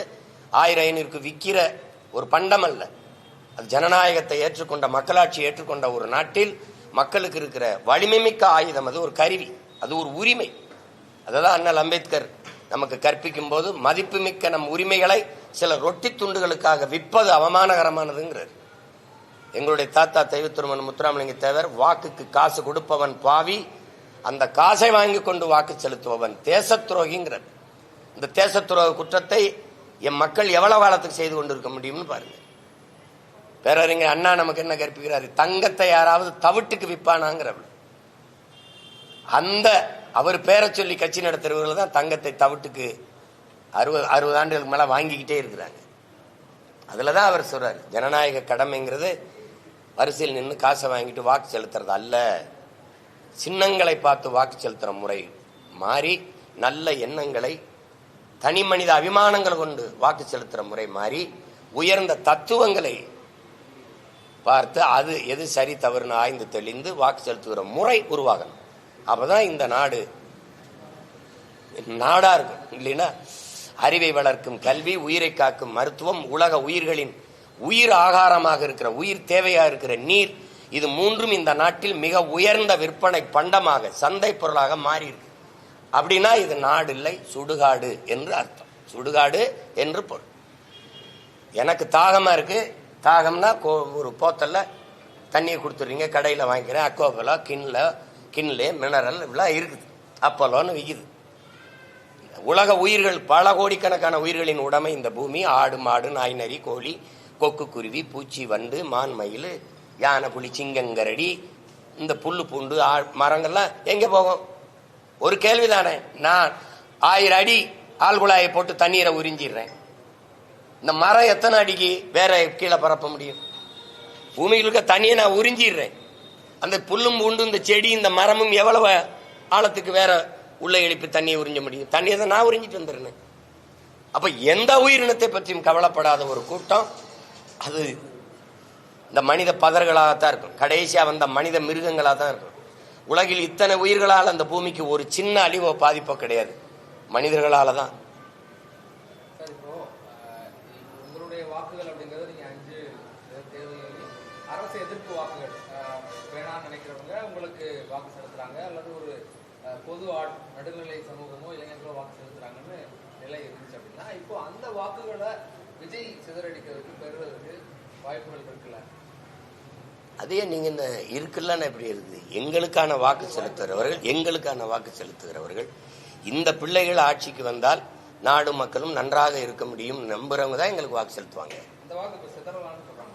1500க்கு விற்கிற ஒரு பண்டம் அல்ல. அது ஜனநாயகத்தை ஏற்றுக்கொண்ட, மக்களாட்சி ஏற்றுக்கொண்ட ஒரு நாட்டில் மக்களுக்கு இருக்கிற வலிமை மிக்க ஆயுதம். அது ஒரு கருவி, அது ஒரு உரிமை. அததான் அண்ணல் அம்பேத்கர் நமக்கு கற்பிக்கும் போது, மதிப்புமிக்க நம் உரிமைகளை சில ரொட்டி துண்டுகளுக்காக விற்பது அவமானகரமானதுங்கிறார். எங்களுடைய தாத்தா தெய்வத்திருமன் முத்துராமலிங்க தேவர், வாக்குக்கு காசு கொடுப்பவன் பாவி, அந்த காசை வாங்கி கொண்டு வாக்கு செலுத்துபவன் தேச துரோகிங்கிறார். இந்த தேச துரோக குற்றத்தை என் மக்கள் எவ்வளவு காலத்துக்கு செய்து கொண்டிருக்க முடியும்னு பாருங்க. பேரறிஞர் அண்ணா நமக்கு என்ன கற்பிக்கிறாரு? தங்கத்தை யாராவது தவிட்டுக்கு விற்பானாங்கிறவர். அந்த அவர் பேரை சொல்லி கட்சி நடத்துறவர்கள் தான் தங்கத்தை தவிட்டுக்கு 60 ஆண்டுகளுக்கு மேல வாங்கிக்கிட்டே இருக்கிறாங்க. அதுலதான் அவர் சொல்றாரு, ஜனநாயக கடமைங்கிறது வரிசையில் நின்று காசை வாங்கிட்டு வாக்கு செலுத்துறது அல்ல. சின்னங்களை பார்த்து வாக்கு செலுத்துற முறை மாறி, நல்ல எண்ணங்களை, தனி மனித அபிமானங்கள் கொண்டு வாக்கு செலுத்துற முறை மாறி, உயர்ந்த தத்துவங்களை பார்த்து அது எது சரி தவறுன்னு ஆய்ந்து தெளிந்து வாக்கு செலுத்துகிற முறை உருவாகணும். அப்பதான் இந்த நாடு நாடா இருக்கும். இல்லைன்னா அறிவை வளர்க்கும் கல்வி, உயிரை காக்கும் மருத்துவம், உலக உயிர்களின் உயிர் ஆகாரமாக இருக்கிற, உயிர் தேவையாக இருக்கிற நீர், இது மூன்றும் இந்த நாட்டில் மிக உயர்ந்த விற்பனை பண்டமாக, சந்தை பொருளாக மாறி இருக்கு. அப்படின்னா இது நாடு இல்லை, சுடுகாடு என்று அர்த்தம். சுடுகாடு என்று பொருள். எனக்கு தாகமா இருக்கு, தாகம்னா ஒரு போத்தல்ல தண்ணியை கொடுத்துறீங்க, கடையில் வாங்கிக்கிறேன், அக்கோபலா, கிண்லே, மினரல் இப்படிலாம் இருக்குது, அப்போலோன்னு விற்கிது. உலக உயிர்கள், பல கோடிக்கணக்கான உயிர்களின் உடைமை இந்த பூமி. ஆடு, மாடு, நாய், நரி, கோழி, கொக்கு, குருவி, பூச்சி, வண்டு, மான், மயில், யானை, புலி, சிங்கங்கரடி, இந்த புல்லு பூண்டு மரங்கள்லாம் எங்க போகும்? ஒரு கேள்விதானே. நான் 1000 அடி ஆழ்குழாயை போட்டு தண்ணீரை உறிஞ்சிடுறேன். இந்த மரம் எத்தனை அடிக்கு வேற கீழே பரப்ப முடியும்? பூமியில் இருக்க தண்ணியை நான் உறிஞ்சிடுறேன். அந்த புல்லும் பூண்டு, இந்த செடி, இந்த மரமும் எவ்வளவு ஆழத்துக்கு வேற உள்ள எழுப்பி தண்ணியை உறிஞ்ச முடியும்? தண்ணியை தான் நான் உறிஞ்சிட்டு வந்துடுறேன். அப்ப எந்த உயிரினத்தை பற்றியும் கவலைப்படாத ஒரு கூட்டம், அது இந்த மனித பதர்களாகத்தான் இருக்கும். கடைசியா வந்த மனித மிருகங்களாக தான் இருக்கும். உலகில் இத்தனை உயிர்களால் அந்த பூமிக்கு ஒரு சின்ன அழிவோ பாதிப்போ கிடையாது, மனிதர்களால தான். உங்களுடைய வாக்குகள் அப்படிங்கிறது நீங்க 5 தேர்தல்களில் அரசு எதிர்ப்பு வாக்குகள் வேணாம்னு நினைக்கிறவங்க உங்களுக்கு வாக்கு செலுத்துறாங்க, அல்லது ஒரு பொது நடுநிலை சமூகமோ இளைஞர்களோ வாக்கு செலுத்துறாங்கன்னு நிலை இருந்துச்சு அப்படின்னா, இப்போ அந்த வாக்குகளை விஜய் சிதறடிக்கிறதுக்கு பெறுவதற்கு வாய்ப்புகள் இருக்குல்ல? அதே நீங்க இந்த இருக்குல்லன்னு எப்படி இருக்குது? எங்களுக்கான வாக்கு செலுத்துகிறவர்கள் இந்த பிள்ளைகள் ஆட்சிக்கு வந்தால் நாடு மக்களும் நன்றாக இருக்க முடியும் நம்புறவங்க தான் எங்களுக்கு வாக்கு செலுத்துவாங்க.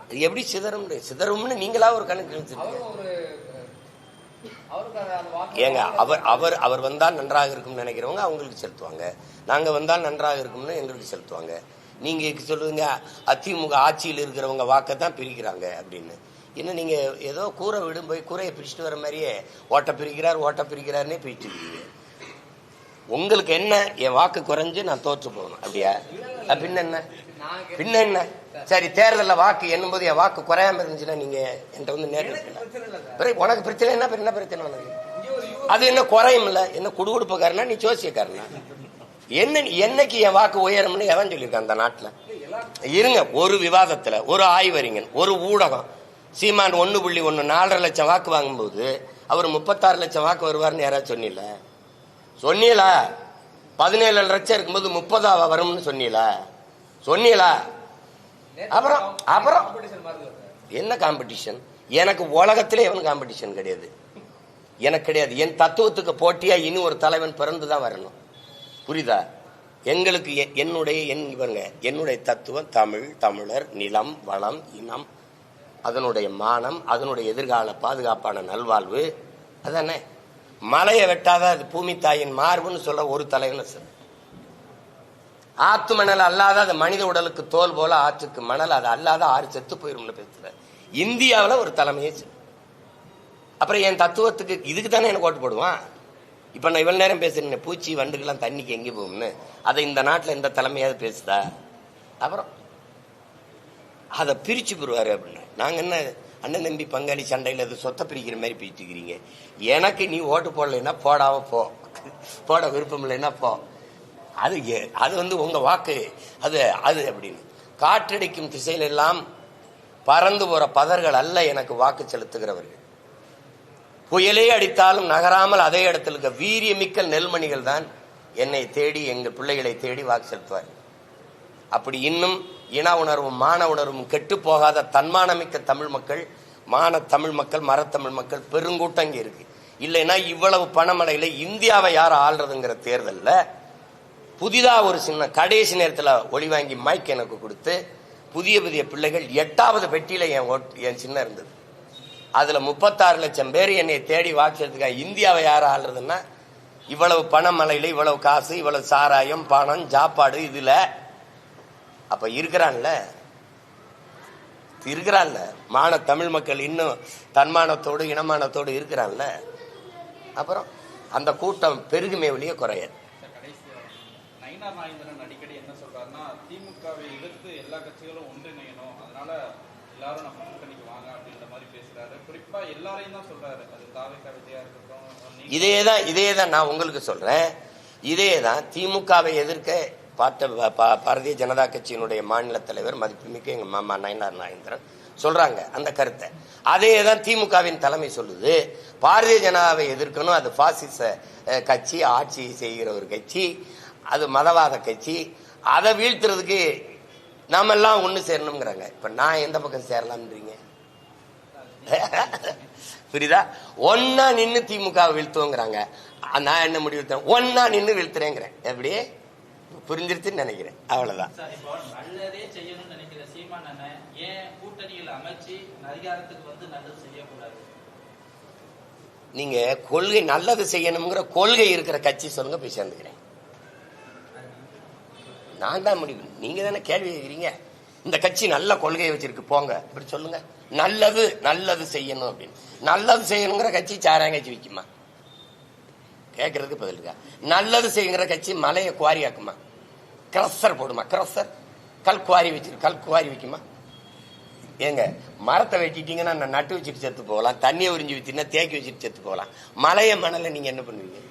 அது எப்படி சிதறும்னு நீங்களா ஒரு கணக்கு ஏங்க? அவர் வந்தால் நன்றாக இருக்கும் நினைக்கிறவங்க அவங்களுக்கு செலுத்துவாங்க, நாங்க வந்தால் நன்றாக இருக்கும்னு எங்களுக்கு செலுத்துவாங்க. நீங்க சொல்லுங்க அதிமுக ஆட்சியில் இருக்கிறவங்க வாக்கத்தான் பிரிக்கிறாங்க அப்படின்னு. இன்னும் நீங்க ஏதோ கூரை விடும் போய் கூரையை பிரிச்சுட்டு வர மாதிரியே ஓட்ட பிரிக்கிறாருன்னே பிரிச்சுக்கிறீங்க. உங்களுக்கு என்ன, என் வாக்கு குறைஞ்சு நான் தோற்று போகணும் அப்படியா? பின்ன என்ன? சரி, தேர்தலில் வாக்கு எண்ணும் போது என் வாக்கு குறையாம இருந்துச்சுன்னா நீங்க என்கிட்ட நேரில் உனக்கு பிரச்சனை என்ன பிரச்சனை உனக்கு? அது என்ன குறையும் இல்ல? என்ன குடுகுடுப்புக்காரனா நீ ஜோசியக்காரனா? என்னைக்கு என் வாக்கு உயரும்னு எவன் சொல்லியிருக்கான் அந்த நாட்டில்? இருங்க, ஒரு விவாதத்துல ஒரு ஆய்வறிஞன், ஒரு ஊடகம், சீமான் 1.1 4.5 லட்சம் வாக்கு வாங்கும்போது அவர் 36 லட்சம் வாக்கு வருவார்னு யாராவது சொன்னில? சொன்னீங்களா? 17 லட்சம் இருக்கும்போது 30 வரும்னு சொன்னீங்களா? சொன்னீங்களா? அப்புறம் அப்புறம் என்ன காம்படிஷன்? எனக்கு உலகத்திலே எவன் காம்படிஷன் கிடையாது, எனக்கு கிடையாது. என் தத்துவத்துக்கு போட்டியா இனி ஒரு தலைவன் பிறந்துதான் வரணும். புரியுதா? எங்களுக்கு என்னுடைய தத்துவம் தமிழ், தமிழர், நிலம், வளம், இனம், அதனுடைய மானம், அதனுடைய எதிர்கால பாதுகாப்பான நல்வாழ்வு. அதானே. மலையை வெட்டாத அது பூமி தாயின் மார்புன்னு சொல்ல ஒரு தலைவன் சார். ஆத்து மணல் அல்லாத அது மனித உடலுக்கு தோல் போல, ஆற்றுக்கு மணல் அது அல்லாத ஆறு செத்து போயிரும்னு பேசுற இந்தியாவில் ஒரு தலைமையே. அப்புறம் என் தத்துவத்துக்கு இதுக்கு தானே எனக்கு ஓட்டு போடுவான். இப்ப நான் இவ்வளவு நேரம் பேசுறேன், பூச்சி வண்டுக்கெல்லாம் தண்ணிக்கு எங்கே போகும்னு, அதை இந்த நாட்டில் இந்த தலைமையாவது பேசுதா? அப்புறம் அதை பிரிச்சு போடுவாரு அப்படின்னு. நாங்க என்ன அண்ணன் தம்பி பங்காளி சண்டையில் அது சொத்தை பிரிக்கிற மாதிரி பிரிச்சுக்கிறீங்க? எனக்கு நீ ஓட்டு போடலைன்னா போடாம போ, போட விருப்பம் இல்லைன்னா போ. அது உங்க வாக்கு. அது அது அப்படின்னு காற்றடிக்கும் திசையில எல்லாம் பறந்து போற பதர்கள் அல்ல எனக்கு வாக்கு செலுத்துகிறவர்கள். புயலே அடித்தாலும் நகராமல் அதே இடத்தில் இருக்க வீரியமிக்க நெல்மணிகள் தான் என்னை தேடி, எங்கள் பிள்ளைகளை தேடி வாக்கு செலுத்துவார். அப்படி இன்னும் இன உணர்வும் மான உணர்வும் கெட்டு போகாத தன்மானமிக்க தமிழ் மக்கள், தமிழ் மக்கள், மரத்தமிழ் மக்கள் பெருங்கூட்டம் இங்கே இருக்கு. இல்லைன்னா இவ்வளவு பணமழையில இந்தியாவை யார் ஆள்றதுங்கிற தேர்தலில் புதிதா ஒரு சின்ன கடைசி நேரத்தில் ஒளி வாங்கி மைக் எனக்கு கொடுத்து புதிய புதிய பிள்ளைகள் 8வது பெட்டியில என் சின்ன இருந்தது. அதுல 36 லட்சம் பேர் என்னை தேடி வாக்கு. இந்தியாவை யார் ஆள்றதுன்னா இவ்வளவு பணமழையில இவ்வளவு காசு, இவ்வளவு சாராயம், பணம், சாப்பாடு, இதுல அப்ப இருக்கிறான்ல தமிழ் மக்கள் இன்னும் தன்மானத்தோடு இனமானத்தோடு இருக்கிறான்ல. அப்புறம் அந்த கூட்டம் பெருகுமே வெளியே குறையாது. நயினார் நாகேந்திரன் அடிக்கடி என்ன சொல்றாருன்னா, திமுகவை எதிர்த்து எல்லா கட்சிகளும் ஒன்றிணையணும், அதனால எல்லாரும் நம்ம கூட்டணிக்கு வாங்க அப்படின்ற மாதிரி பேசுறாரு. குறிப்பா எல்லாரையும் தான் சொல்றாரு. அது தாவேக விஜயா இருக்கட்டும். இதேதான் நான் உங்களுக்கு சொல்றேன். இதேதான் திமுகவை எதிர்க்க பாரதிய ஜனதா கட்சியினுடைய மாநில தலைவர் மதிப்புமிக்க எங்க மாமா நயினார் நாகேந்திரன் சொல்றாங்க அந்த கருத்தை. அதேதான் திமுகவின் தலைமை சொல்லுது. பாரதிய ஜனதாவை எதிர்க்கணும், அது பாசிச கட்சி, ஆட்சி செய்கிற ஒரு கட்சி, அது மதவாத கட்சி, அதை வீழ்த்துறதுக்கு நாம எல்லாம் ஒண்ணு சேரணுங்கிறாங்க. இப்ப நான் எந்த பக்கம் சேரலாம்ன்றீங்க? புரியுதா? ஒன்னா நின்று திமுக வீழ்த்துவோங்கிறாங்க. நான் என்ன முடிவு ஒன்னா நின்று வீழ்த்துறேங்கிறேன். எப்படி புரிஞ்சிருச்சுன்னு நினைக்கிறேன். அவ்வளவுதான். நல்லதே செய்யணும்னு நினைக்கிற சீமான் அண்ணன் ஏன் கூட்டணியில் அமைச்சு அதிகாரத்துக்கு வந்து நல்லது செய்யக்கூடாது? நீங்க கொள்கை நல்லது செய்யணுங்கிற கொள்கை இருக்கிற கட்சி சொல்லுங்க, போய் சேர்ந்துக்கிறேன். நான் தான் முடிவு, நீங்க தானே கேள்வி கேட்கிறீங்க. இந்த கட்சி நல்ல கொள்கையை வச்சிருக்கு போங்க, இப்படி சொல்லுங்க. நல்லது செய்யணும் அப்படின்னு. நல்லது செய்யணுங்கிற கட்சி சாராயம் கட்சி விற்குமா? கேட்கறதுக்கு பதில் இருக்கா? நல்லது செய்யுங்கிற கட்சி மலையை குவாரி ஆக்குமா? கிரஷர் போடுமா? கிரஷர் கல் குவாரி வச்சிருக்கு, கல் குவாரி வைக்குமா? ஏங்க மரத்தை வெட்டிட்டீங்கன்னா நான் நட்டு வச்சுட்டு செத்து போகலாம், தண்ணியை உறிஞ்சி வச்சுன்னா தேக்கி வச்சுட்டு செத்து போகலாம். மலைய மணல நீங்க என்ன பண்ணுவீங்க?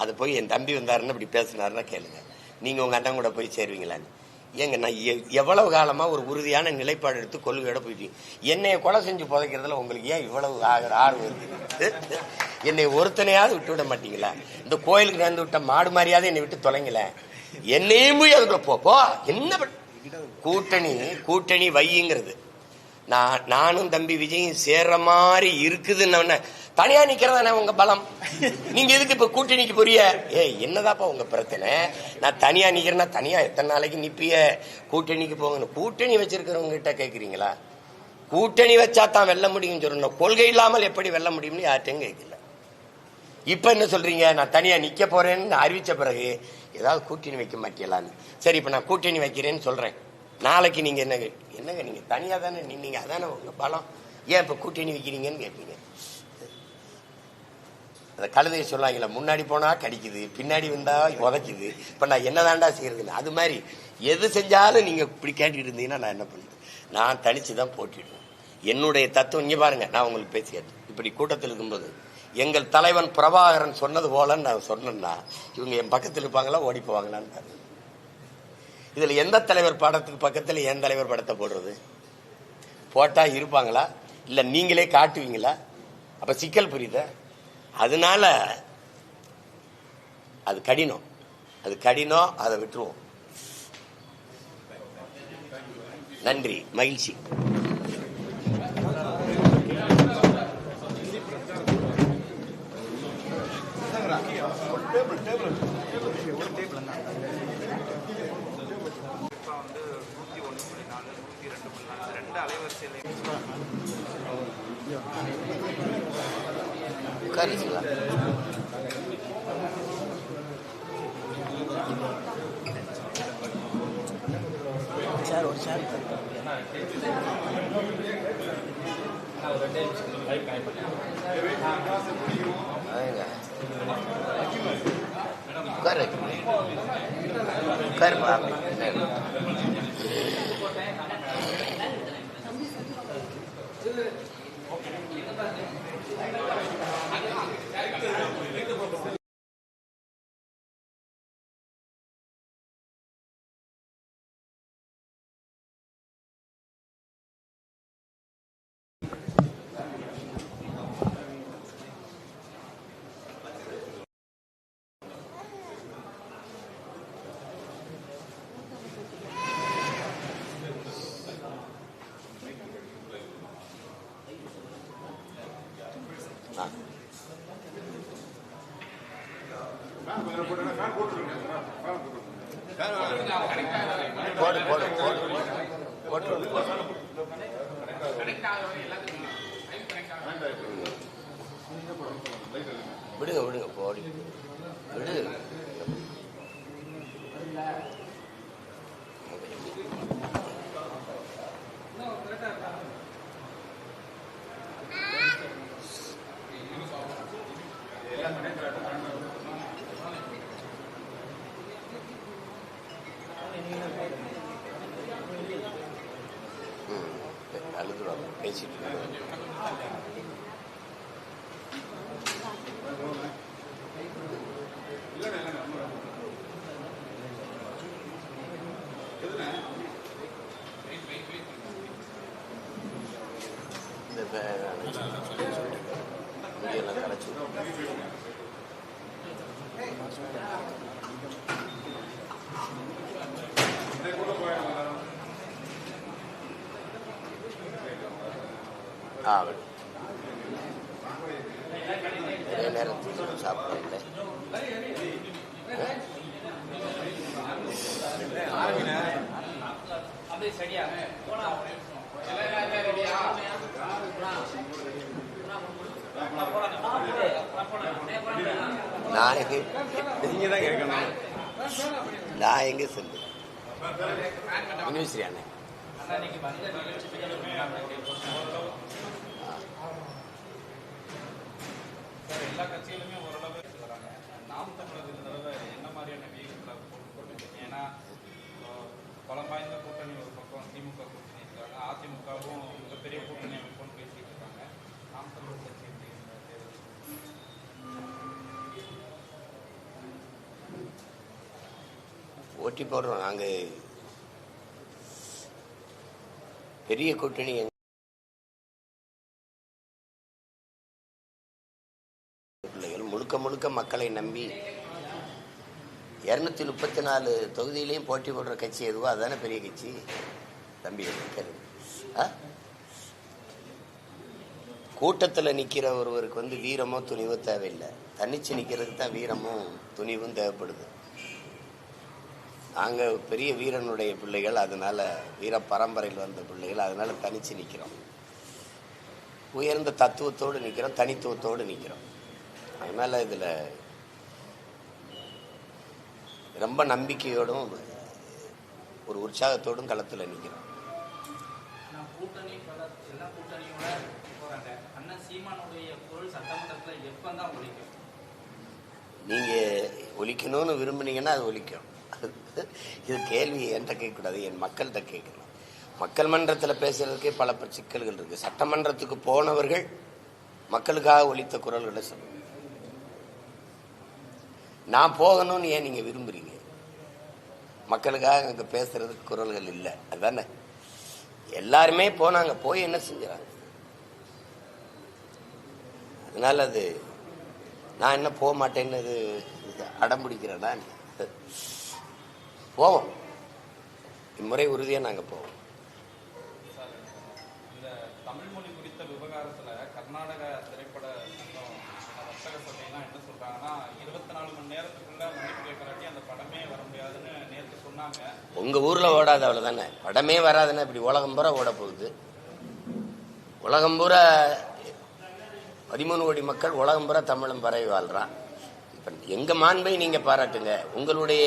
அது போய் என் தம்பி வந்தாருன்னு இப்படி பேசினாருன்னா கேளுங்க, நீங்க உங்க அண்ணன் கூட போய் சேருவீங்களான்னு. ஏங்க நான் எவ்வளவு காலமா ஒரு உறுதியான நிலைப்பாடு எடுத்து கொள்கையோட போயிட்டீங்க. என்னைய கொலை செஞ்சு புதைக்கிறதுல உங்களுக்கு ஏன் இவ்வளவு ஆர்வம் இருக்கு? என்னை ஒருத்தனையாவது விட்டு விட மாட்டீங்களா? இந்த கோயிலுக்கு நடந்து விட்ட மாடு மாதிரியாவது என்னை விட்டு தொலைங்கள. என்னையும் போய் அதுக்குள்ள போ. என்ன கூட்டணி வையுங்கிறது நானும் தம்பி விஜயும் சேர்ற மாதிரி இருக்குதுன்னு தனியா நிக்கிறதானே உங்க பலம். நீங்க எதுக்கு இப்ப கூட்டணிக்கு போறிய? என்னதாப்பா உங்க பிரச்சனை? நான் தனியா நிக்கிறேன்னா தனியா எத்தனை நாளைக்கு நிப்பிய? கூட்டணிக்கு போங்க. கூட்டணி வச்சிருக்கிறவங்க கிட்ட கேக்குறீங்களா? கூட்டணி வச்சா தான் வெல்ல முடியும் சொல்லணும், கொள்கை இல்லாமல் எப்படி வெல்ல முடியும்னு யார்ட்டையும் கேட்கல. இப்ப என்ன சொல்றீங்க? நான் தனியா நிக்க போறேன்னு அறிவிச்ச பிறகு ஏதாவது கூட்டணி வைக்க மாட்டீங்களான்னு. சரி, இப்ப நான் கூட்டணி வைக்கிறேன்னு சொல்றேன். நாளைக்கு நீங்க என்னங்க நீங்க தனியா தானே நின்னீங்க, அதானே உங்க பலம். ஏன் இப்ப கூட்டணி வைக்கிறீங்கன்னு கேட்பீங்க. அந்த கழுதையை சொல்லுவாங்களா, முன்னாடி போனா கடிக்குது, பின்னாடி வந்தா உதைக்குது, இப்ப நான் என்னதான்டா செய்யறதுன்னு. அது மாதிரி எது செஞ்சாலும் நீங்க இப்படி கேட்டுட்டு இருந்தீங்கன்னா நான் என்ன பண்ணுறது? நான் தனிச்சுதான் போட்டிடுவேன். என்னுடைய தத்துவம் இங்க பாருங்க. நான் உங்களுக்கு பேசியாச்சு. இப்படி கூட்டத்தில் இருக்கும்போது எங்கள் தலைவன் பிரபாகரன் சொன்னது போலன்னு நான் சொன்னேன்னா இவங்க என் பக்கத்தில் இருப்பாங்களா ஓடி போவாங்களான்னு. இதுல எந்த தலைவர் படத்துக்கு பக்கத்துல என் தலைவர் படத்தை போடுறது? போட்டா இருப்பாங்களா? இல்ல நீங்களே காட்டுவீங்களா? அப்ப சிக்கல் புரியுதா? அதனால அது கடினம், அதை விட்டுருவோம். நன்றி, மகிழ்ச்சி. உட்காரிங்களா? சார் ஒரு சார் உட்காருப்பா. போடு போடு போடு போட்டு விடுங்க விடுங்க போடி விடு. அழுதுவாங்க பேசிட்டு இந்த கரைச்சி நிறைய நேரத்துக்கு சாப்பிடல. நான் எங்க சொல்லு யூனிவர்சிட்டி அண்ணே எல்லா கட்சியிலுமே ஓரளவு வராங்க. நாம் தமிழர் இந்த தடவை என்ன மாதிரியான வியூகங்களை போட்டுருக்கீங்க? ஏன்னா பலம் வாய்ந்த கூட்டணி ஒரு பக்கம் திமுக கூட்டணி இருக்காங்க, அதிமுகவும் மிகப்பெரிய கூட்டணி அமைப்புன்னு பேசிட்டு இருக்காங்க. நாம் தமிழர் கட்சி போட்டி போடுறோம். நாங்க பெரிய கூட்டணி முழுக்க முழுக்க மக்களை நம்பி 234 தொகுதியிலையும் போட்டி போடுற கட்சி எதுவோ அதுதானே பெரிய கட்சி தம்பி. கூட்டத்தில் நிற்கிற ஒருவருக்கு வீரமோ துணிவோ தேவையில்லை, தனிச்சு நிற்கிறதுக்கு தான் வீரமும் துணிவும் தேவைப்படுது. நாங்கள் பெரிய வீரனுடைய பிள்ளைகள், அதனால வீர பரம்பரையில் வந்த பிள்ளைகள், அதனால தனிச்சு நிற்கிறோம். உயர்ந்த தத்துவத்தோடு நிற்கிறோம், தனித்துவத்தோடு நிற்கிறோம். அதனால இதில் ரொம்ப நம்பிக்கையோடும் ஒரு உற்சாகத்தோடும் களத்தில் நிற்கிறோம். நீங்கள் ஒலிக்கணும்னு விரும்புனீங்கன்னா அது ஒலிக்கும். இது கேள்வி என்கிட்ட கேட்கக்கூடாது, என் மக்கள்கிட்ட கேட்கணும். மக்கள் மன்றத்தில் பேசுறதுக்கே பல சிக்கல்கள் இருக்கு. சட்டமன்றத்துக்கு போனவர்கள் மக்களுக்காக ஒலித்த குரல்களை சொல்லுங்க. நான் போகணும்னு ஏன் நீங்க விரும்புறீங்க? மக்களுக்காக அங்க பேசுறதுக்கு குரல்கள் இல்லை, அதுதானே. எல்லாருமே போனாங்க, போய் என்ன செஞ்சாங்க? அதனால அது நான் என்ன போக மாட்டேன்னு அடம் பிடிக்கிறேன்னா போவோம். இம்முறை உறுதியாக நாங்கள் போவோம். சார், இந்த தமிழ் மொழி குறித்த விவகாரத்துல கர்நாடக திரைப்பட சங்கம் வர்த்தக சபையெல்லாம் என்ன சொல்றாங்கன்னா 24 மணி நேரத்துக்குள்ள மன்னிப்பு கேட்கறாட்டி அந்த படமே வர முடியாதுன்னு நேற்று சொன்னாங்க. உங்க ஊர்ல ஓடாத அவ்வளவுதானே, படமே வராதுன்னா இப்படி உலகம் பூரா ஓட போகுது. உலகம் பூரா 13 கோடி மக்கள் உலகம் பூரா தமிழும் பரவி வாழ்றான். இப்ப எங்க மாண்பை நீங்க பாராட்டுங்க. உங்களுடைய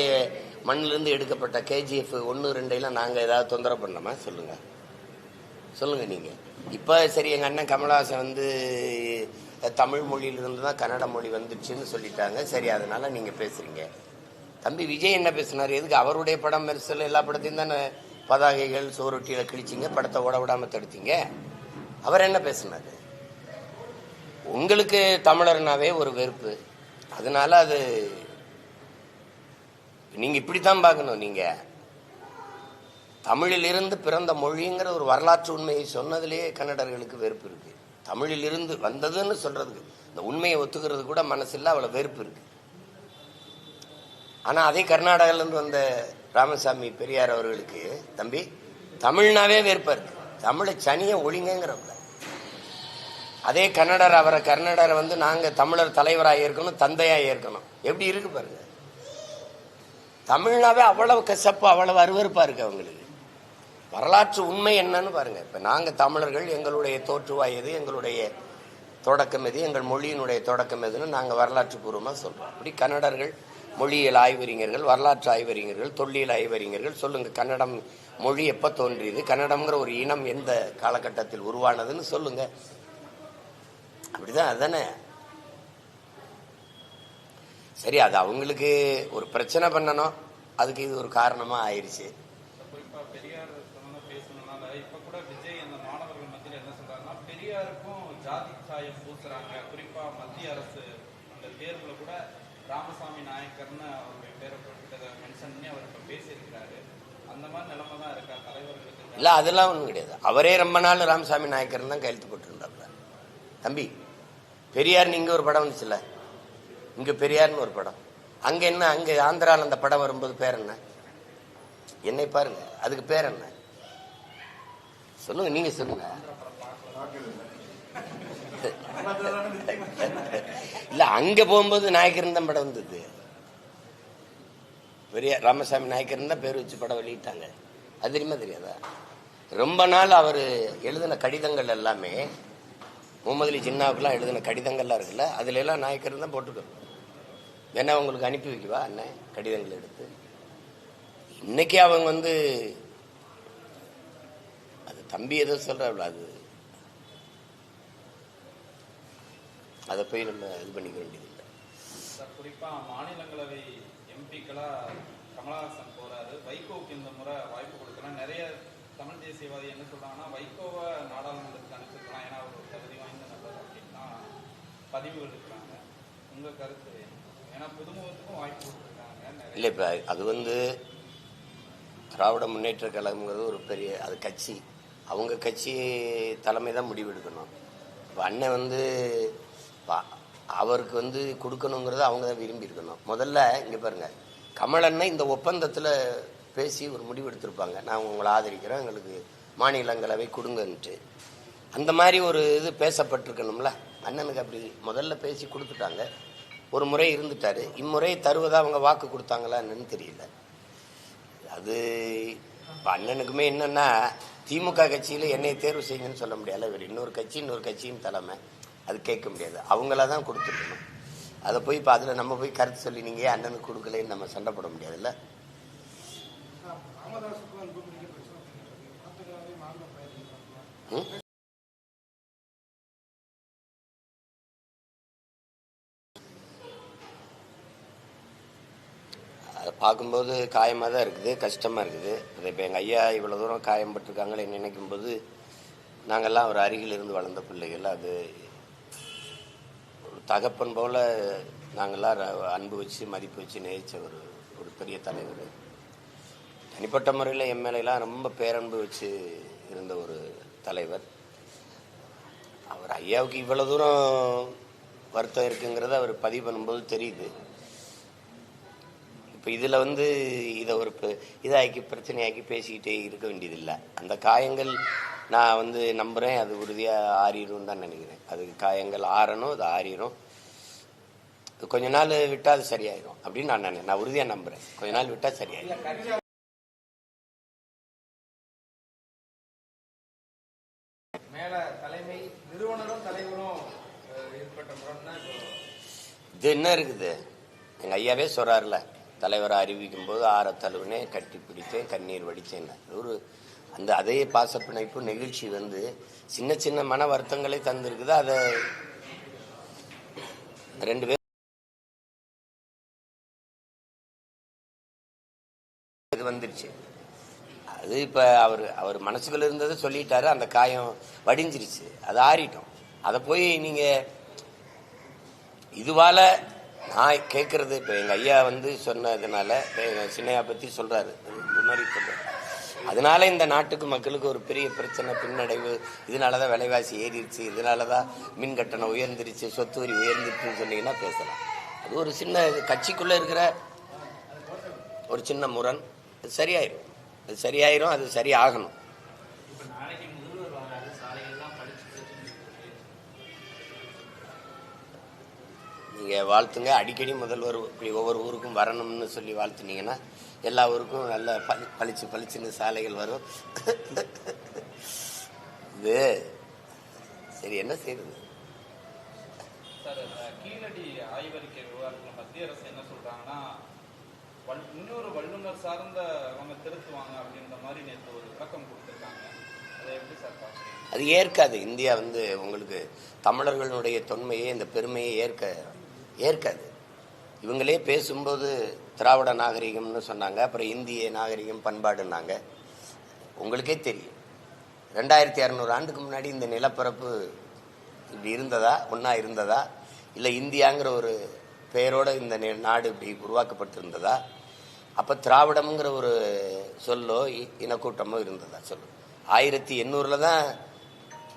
மண்ணிலிருந்து எடுக்கப்பட்ட KGF 1, 2 நாங்க ஏதாவது தொந்தரவு பண்ணோமா? சொல்லுங்க சொல்லுங்க நீங்க. இப்ப சரி, எங்க அண்ணன் கமலஹாசன் வந்து தமிழ் மொழியிலிருந்து தான் கன்னட மொழி வந்துச்சுன்னு சொல்லிட்டாங்க. சரி, அதனால நீங்க பேசுறீங்க. தம்பி விஜய் என்ன பேசினார்? எதுக்கு அவருடைய படம் மெரிசல் எல்லா படத்தையும் தானே பதாகைகள் சோரொட்டியில கிழிச்சிங்க, படத்தை ஓட விடாம தடுத்தீங்க. அவர் என்ன பேசினாரு? உங்களுக்கு தமிழர்னாவே ஒரு வெறுப்பு. அதனால அது நீங்க இப்படித்தான் பார்க்கணும். நீங்க தமிழிலிருந்து பிறந்த மொழிங்கிற ஒரு வரலாற்று உண்மையை சொன்னதிலேயே கன்னடர்களுக்கு வெறுப்பு இருக்கு. தமிழிலிருந்து வந்ததுன்னு சொல்றதுக்கு, இந்த உண்மையை ஒத்துக்கிறது கூட மனசில்ல, அவ்வளவு வெறுப்பு இருக்கு. ஆனா அதே கர்நாடகால இருந்து வந்த ராமசாமி பெரியார் அவர்களுக்கு தம்பி தமிழ்னாவே வெறுப்பா இருக்கு. தமிழை சனிய ஒழிங்கிறப்ப அதே அவரை கர்நாடகரை வந்து நாங்க தமிழர் தலைவராக இருக்கணும், தந்தையாக இருக்கணும். எப்படி இருக்கு பாருங்க. தமிழ்னாவே அவ்வளவு கசப்பு, அவ்வளவு அருவருப்பா இருக்கு அவங்களுக்கு. வரலாற்று உண்மை என்னன்னு பாருங்க. இப்ப நாங்க தமிழர்கள், எங்களுடைய தோற்றுவாய் எது, எங்களுடைய தொடக்கம் எது, எங்கள் மொழியினுடைய தொடக்கம் எதுன்னு நாங்க வரலாற்று பூர்வமா சொல்றோம். அப்படி கன்னடர்கள் மொழியியல் ஆய்வறிஞர்கள், வரலாற்று ஆய்வறிஞர்கள், தொல்லியல் ஆய்வறிஞர்கள் சொல்லுங்க, கன்னடம் மொழி எப்ப தோன்றியது, கன்னடம்ங்கிற ஒரு இனம் எந்த காலகட்டத்தில் உருவானதுன்னு சொல்லுங்க. அப்படிதான் அதுதானே. சரி, அது அவங்களுக்கு ஒரு பிரச்சனை பண்ணணும், அதுக்கு இது ஒரு காரணமா ஆயிடுச்சு. குறிப்பா பெரியார் பேசணும்னால இப்ப கூட விஜய் அந்த மாணவர்கள் மத்தியில் என்ன சொல்றாங்கன்னா, பெரியாருக்கும் ஜாதி சாயம் பூசுறாங்க. குறிப்பா மத்திய அரசு அந்த தேர்வுல கூட ராமசாமி நாயக்கர்னு அவருடைய பேரை மென்ஷன் பண்ணி அவர் இப்ப பேசியிருக்கிறாரு. அந்த மாதிரி நிலைமை தான் இருக்கா தலைவர்களுக்கு? இல்ல, அதெல்லாம் ஒண்ணும் கிடையாது. அவரே ரொம்ப நாள் ராமசாமி நாயக்கர் தான் கையெழுத்து போட்டுருந்தாப்ல. தம்பி பெரியார்னு இங்க ஒரு படம் வந்துச்சுல்ல, இங்க பெரியார்னு ஒரு படம், அங்க என்ன, அங்க ஆந்திரால அந்த படம் வரும்போது பேர் என்ன? என்னை பாருங்க, அதுக்கு பேர் என்ன சொல்லுங்க, நீங்க சொல்லுங்க. இல்ல, அங்க போகும்போது நாயக்கர் தான் படம் வந்தது. பெரியார் ராமசாமி நாயக்கர் தான் பேர் வச்சு படம் வெளியிட்டாங்க. அது தெரியுமா தெரியாதா? ரொம்ப நாள் அவர் எழுதின கடிதங்கள் எல்லாமே, முகமது அலி ஜின்னாவுக்குலாம் எழுதின கடிதங்கள்லாம் இருக்குல்ல, அதுல எல்லாம் நாயக்கர் தான் போட்டுக்கணும். வேணா உங்களுக்கு அனுப்பி வைக்கவா அண்ணன் கடிதங்கள் எடுத்து? இன்னைக்கு அவங்க வந்து அது தம்பி ஏதோ சொல்றாள், அது அதை போய் நம்ம இது பண்ணிக்க வேண்டியது. குறிப்பா மாநிலங்களவை எம்பிக்களா கமலஹாசன் போறாரு. வைகோவுக்கு இந்த முறை வாய்ப்பு கொடுக்கலாம். நிறைய தமிழ் தேசியவாதி என்ன சொல்றாங்கன்னா, வைகோவை நாடாளுமன்றத்துக்கு அனுப்பிச்சிருக்கலாம், ஏன்னா அவர் ஒரு தகுதி வாய்ந்த நபர் அப்படின்னா பதிவுகள் இருக்கிறாங்க. உங்க கருத்து? ஏன்னா புதுமுகத்துக்கும் வாய்ப்பு கொடுத்துருக்காங்க. இல்லை, இப்ப அது வந்து திராவிட முன்னேற்ற கழகம்ங்கிறது ஒரு பெரிய அது கட்சி, அவங்க கட்சி தலைமை தான் முடிவு எடுக்கணும். இப்போ அண்ணன் வந்து அவருக்கு வந்து கொடுக்கணுங்கிறத அவங்க தான் விரும்பி இருக்கணும். முதல்ல இங்கே பாருங்க, கமலண்ணன் இந்த ஒப்பந்தத்தில் பேசி ஒரு முடிவு எடுத்திருப்பாங்க, நான் உங்களை ஆதரிக்கிறேன், எங்களுக்கு மாநிலங்களவை கொடுங்கன்ட்டு. அந்த மாதிரி ஒரு இது பேசப்பட்டிருக்கணும்ல. அண்ணனுக்கு அப்படி முதல்ல பேசி கொடுத்துட்டாங்க. ஒரு முறை இருந்துட்டாரு, இம்முறை தருவதா அவங்க வாக்கு கொடுத்தாங்களா என்னன்னு தெரியல. அது அண்ணனுக்குமே என்னன்னா, திமுக கட்சியில என்னை தேர்வு செய்யுங்கன்னு சொல்ல முடியாது. இவர் இன்னொரு கட்சியின் தலைமை, அது கேட்க முடியாது. அவங்களாதான் கொடுத்துருக்கணும். அதை போய் இப்போ அதில் நம்ம போய் கருத்து சொல்லி நீங்க அண்ணனுக்கு கொடுக்கலன்னு நம்ம சண்டை போட முடியாதுல்ல. அதை பார்க்கும்போது காயமாக தான் இருக்குது, கஷ்டமாக இருக்குது. அதை இப்போ எங்கள் ஐயா இவ்வளோ தூரம் காயம்பட்டிருக்காங்களே நினைக்கும் போது, நாங்கள்லாம் ஒரு அருகில் இருந்து வளர்ந்த பிள்ளைகள். அது ஒரு தகப்பன் போல் நாங்கள்லாம் அன்பு வச்சு மதிப்பு வச்சு நேசித்த ஒரு பெரிய தலைவர். தனிப்பட்ட முறையில் என் மேலாம் ரொம்ப பேரன்பு வச்சு இருந்த ஒரு தலைவர். அவர் ஐயாவுக்கு இவ்வளோ தூரம் வருத்தம் இருக்குங்கிறத அவர் பதிவு பண்ணும்போது தெரியுது. இப்போ இதில் இதை ஒரு இதாக்கி பிரச்சனையாக்கி பேசிக்கிட்டே இருக்க வேண்டியதில்லை. அந்த காயங்கள் நான் நம்புகிறேன் அது உறுதியாக ஆறிடும் தான் நினைக்கிறேன். அது காயங்கள் ஆறணும், அது ஆறிடும். கொஞ்ச நாள் விட்டால் அது சரியாயிடும் அப்படின்னு நான் உறுதியாக நம்புகிறேன். கொஞ்ச நாள் விட்டால் சரியாயிடும். மேல தலைமை நிறுவனரும் தலைவரும் ஏற்பட்ட முரண் தான் இது என்ன இருக்குது? எங்க ஐயாவே சொல்றாருல, தலைவரை அறிவிக்கும் போது ஆற தழுவினே கட்டி பிடித்தேன் கண்ணீர் வடித்தேன். ஒரு அதே பாசப்பிணைப்பு நெகிழ்ச்சி சின்ன சின்ன மன வருத்தங்களை தந்திருக்குது. அதை ரெண்டு பேரும் வந்துருச்சு. அது இப்ப அவர் மனசுக்குள்ள இருந்ததை சொல்லிட்டாரு. அந்த காயம் வடிஞ்சிருச்சு, அது ஆறிட்டோம். அதை போய் நீங்க இதுவால நான் கேட்கறது, இப்ப எங்க ஐயா சொன்னதுனால சின்னையா பத்தி சொல்றாரு, அதனால இந்த நாட்டுக்கு மக்களுக்கு ஒரு பெரிய பிரச்சனை பின்னடைவு, இதனாலதான் விலைவாசி ஏறிடுச்சு, இதனாலதான் மின் கட்டணம் உயர்ந்துருச்சு, சொத்து வரி உயர்ந்துருச்சுன்னு சொன்னீங்கன்னா பேசலாம். அது ஒரு சின்ன கட்சிக்குள்ள இருக்கிற ஒரு சின்ன முரண். அது சரியாயிரும், அது சரியாயிரும், அது சரியாகணும். நீங்க வாழ்த்துங்க, அடிக்கடி முதல்வர் இப்படி ஒவ்வொரு ஊருக்கும் வரணும்னு சொல்லி வாழ்த்துனீங்கன்னா எல்லா ஊருக்கும் நல்ல பளிச்சுன்னு சாலைகள் வரும். இது சரி, என்ன செய்யுது சார்? கீழடி ஆய்வறிக்கை விவகாரத்தில் மத்திய அரசு என்ன சொல்றாங்கன்னா, இன்னொரு வல்லுநர் சார்ந்த அவங்க திருத்துவாங்க அப்படின்ற மாதிரி நேற்று ஒரு விளக்கம் கொடுத்துருக்காங்க. அதை எப்படி சார் பார்க்குறீங்க? அது ஏற்காது. இந்தியா உங்களுக்கு தமிழர்களுடைய தொன்மையை, இந்த பெருமையை ஏற்காது. இவங்களே பேசும்போது திராவிட நாகரிகம்னு சொன்னாங்க, அப்புறம் இந்திய நாகரிகம் பண்பாடுன்னாங்க. உங்களுக்கே தெரியும், 2600 ஆண்டுக்கு முன்னாடி இந்த நிலப்பரப்பு இப்படி இருந்ததா, ஒன்றா இருந்ததா, இல்லை இந்தியாங்கிற ஒரு பெயரோட இந்த நாடு இப்படி உருவாக்கப்பட்டிருந்ததா? அப்போ திராவிடம்ங்கிற ஒரு சொல்லோ இனக்கூட்டமோ இருந்ததா? சொல்லு. 1800 தான்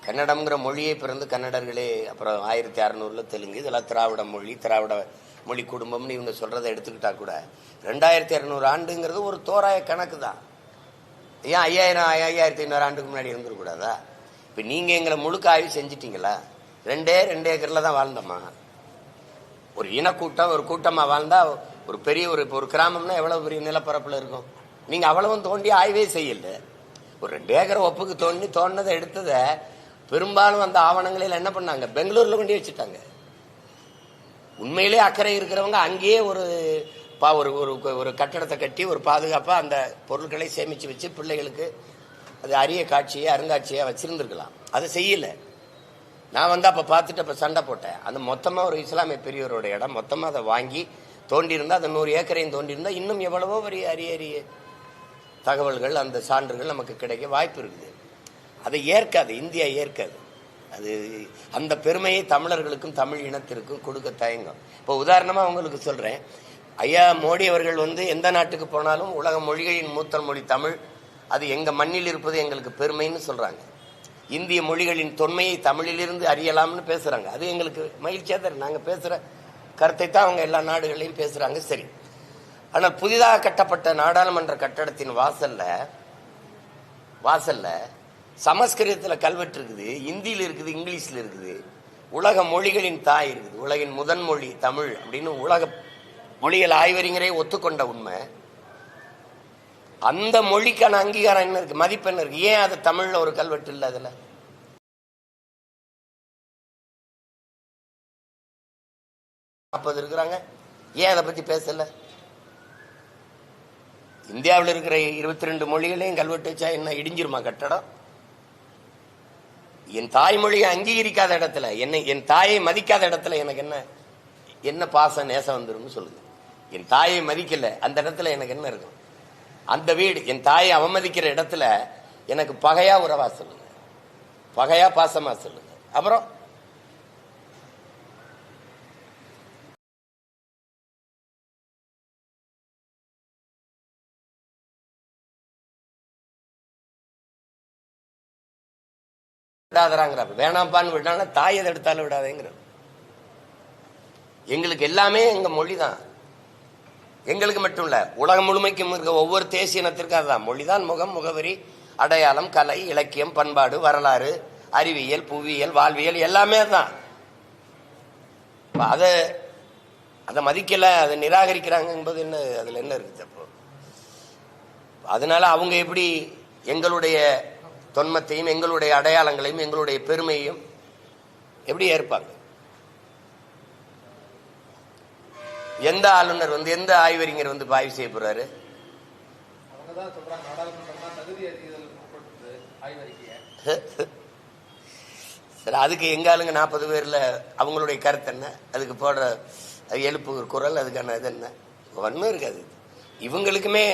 கன்னடம்ங்கிற மொழியை பிறந்து கன்னடர்களே, அப்புறம் 1600 தெலுங்கு, இதெல்லாம் திராவிட மொழி குடும்பம்னு இவங்க சொல்றதை எடுத்துக்கிட்டா கூட 2200 ஆண்டுங்கிறது ஒரு தோராய கணக்கு தான். ஏன் 5500 ஆண்டுக்கு முன்னாடி இருந்துடக்கூடாதா? இப்போ நீங்க எங்களை முழுக்க ஆய்வு செஞ்சிட்டீங்களா? 2 ஏக்கர்ல தான் வாழ்ந்தோமா? ஒரு இனக்கூட்டம் ஒரு கூட்டமா வாழ்ந்தா ஒரு பெரிய ஒரு கிராமம்னா எவ்வளவு பெரிய நிலப்பரப்புல இருக்கும்? நீங்க அவ்வளவும் தோண்டி ஆய்வே செய்யல. ஒரு 2 ஏக்கர் ஒப்புக்கு தோண்டினதை எடுத்ததை பெரும்பாலும் அந்த ஆவணங்களில் என்ன பண்ணாங்க, பெங்களூர்ல கொண்டு வச்சுட்டாங்க. உண்மையிலே அக்கறை இருக்கிறவங்க அங்கேயே ஒரு கட்டடத்தை கட்டி ஒரு பாதுகாப்பா அந்த பொருட்களை சேமிச்சு வச்சு பிள்ளைகளுக்கு அது அரிய காட்சியை அருங்காட்சியா வச்சிருந்துருக்கலாம். அதை செய்யல. நான் அப்ப பார்த்துட்டு அப்ப சண்டை போட்டேன். அந்த மொத்தமா ஒரு இஸ்லாமிய பெரியவரோட இடம் மொத்தமா அதை வாங்கி தோண்டி இருந்தா, அந்த 100 ஏக்கரையும் தோண்டி இருந்தா இன்னும் எவ்வளவோ பெரிய அரிய தகவல்கள், அந்த சான்றுகள் நமக்கு கிடைக்க வாய்ப்பு இருக்குது. அதை ஏற்காது, இந்தியா ஏற்காது. அது அந்த பெருமையை தமிழர்களுக்கும் தமிழ் இனத்திற்கும் கொடுக்க தயங்கும். இப்போ உதாரணமா உங்களுக்கு சொல்றேன், ஐயா மோடி அவர்கள் எந்த நாட்டுக்கு போனாலும் உலக மொழிகளின் மூத்த மொழி தமிழ், அது எங்க மண்ணில் இருப்பது எங்களுக்கு பெருமைன்னு சொல்றாங்க. இந்திய மொழிகளின் தொன்மையை தமிழிலிருந்து அறியலாம்னு பேசுறாங்க. அது எங்களுக்கு மகிழ்ச்சியா தான். நாங்க பேசுற கருத்தை தான் அவங்க எல்லா நாடுகளையும் பேசுறாங்க. சரி, ஆனால் புதிதாக கட்டப்பட்ட நாடாளுமன்ற கட்டடத்தின் வாசல்ல சமஸ்கிருதத்துல கல்வெட்டு இருக்குது, இந்தியில இருக்குது, இங்கிலீஷ்ல இருக்குது, உலக மொழிகளின் தாய் இருக்குது, உலகின் முதன் மொழி தமிழ் அப்படின்னு உலக மொழிகள் ஆய்வறிஞரே ஒத்துக்கொண்ட உண்மை. அந்த மொழிக்கான அங்கீகாரம் என்ன இருக்கு, மதிப்பு என்ன இருக்கு? ஏன் அது தமிழ்ல ஒரு கல்வெட்டு இல்லை? அதுல இருக்கிறாங்க, ஏன் அதை பத்தி பேசல? இந்தியாவில் இருக்கிற 22 மொழிகளையும் கல்வெட்டு வச்சா என்ன இடிஞ்சிருமா கட்டடம்? என் தாய்மொழியை அங்கீகரிக்காத இடத்துல, என் தாயை மதிக்காத இடத்துல எனக்கு என்ன பாசம் நேசம் வந்துடும் சொல்லுங்க. என் தாயை மதிக்கல, அந்த இடத்துல எனக்கு என்ன இருக்கும்? அந்த வீடு என் தாயை அவமதிக்கிற இடத்துல எனக்கு பகையா உறவா சொல்லுங்க, பகையா பாசமா சொல்லுங்க. அப்புறம் விடாதராங்கிறார். வேணாம்பான்னு விடான தாய் எதை எடுத்தாலும் விடாதேங்கிற. எங்களுக்கு எல்லாமே எங்க மொழி தான். எங்களுக்கு மட்டும் இல்ல, உலகம் முழுமைக்கும் இருக்க ஒவ்வொரு தேசிய இனத்திற்கும் அதுதான். மொழிதான் முகம், முகவரி, அடையாளம், கலை, இலக்கியம், பண்பாடு, வரலாறு, அறிவியல், புவியியல், வாழ்வியல் எல்லாமே தான். அதை மதிக்கல, அதை நிராகரிக்கிறாங்க என்பது என்ன, அதுல என்ன இருக்குது அப்போ? அதனால அவங்க எப்படி எங்களுடைய தொன்மத்தையும் எங்களுடைய அடையாளங்களையும் எங்களுடைய பெருமையையும் எப்படி ஏற்பாங்க? எந்த ஆளுநர் வந்து, எந்த ஆய்வறிஞர் வந்து ஆய்வு செய்ய போறாரு? சரி, அதுக்கு எங்க ஆளுங்க 40 பேர்ல அவங்களுடைய கருத்து என்ன? அதுக்கு போடுற எழுப்பு குரல், அதுக்கான இது என்ன? ஒன்றும் இருக்காது. இவங்களுக்குமே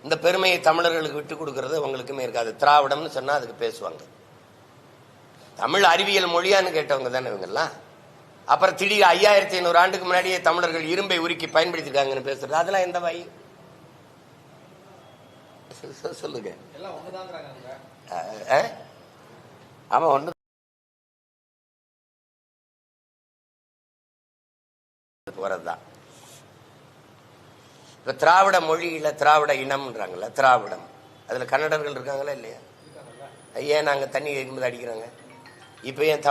இந்த பெருமையை தமிழர்களுக்கு விட்டு கொடுக்கறது அவங்களுக்குமே இருக்காது. திராவிடம்னு சொன்னா அதுக்கு பேசுவாங்க. தமிழ் அறிவியல் மொழியான்னு கேட்டவங்க தானே இவங்கெல்லாம். அப்புறம் திடீர் 5500 ஆண்டுக்கு முன்னாடியே தமிழர்கள் இரும்பை உருக்கி பயன்படுத்திருக்காங்கன்னு பேசுறது, அதெல்லாம் எந்த வாய்? சொல்லுங்க. ஆமா, ஒண்ணு போறதுதான். இப்ப திராவிட மொழியில திராவிட இனம்ன்றாங்கல்ல, திராவிடம், அதுல கன்னடர்கள் இருக்காங்களா இல்லையா? ஏன் நாங்க தண்ணி கேட்கும்போது அடிக்கிறாங்க? இப்ப ஏன்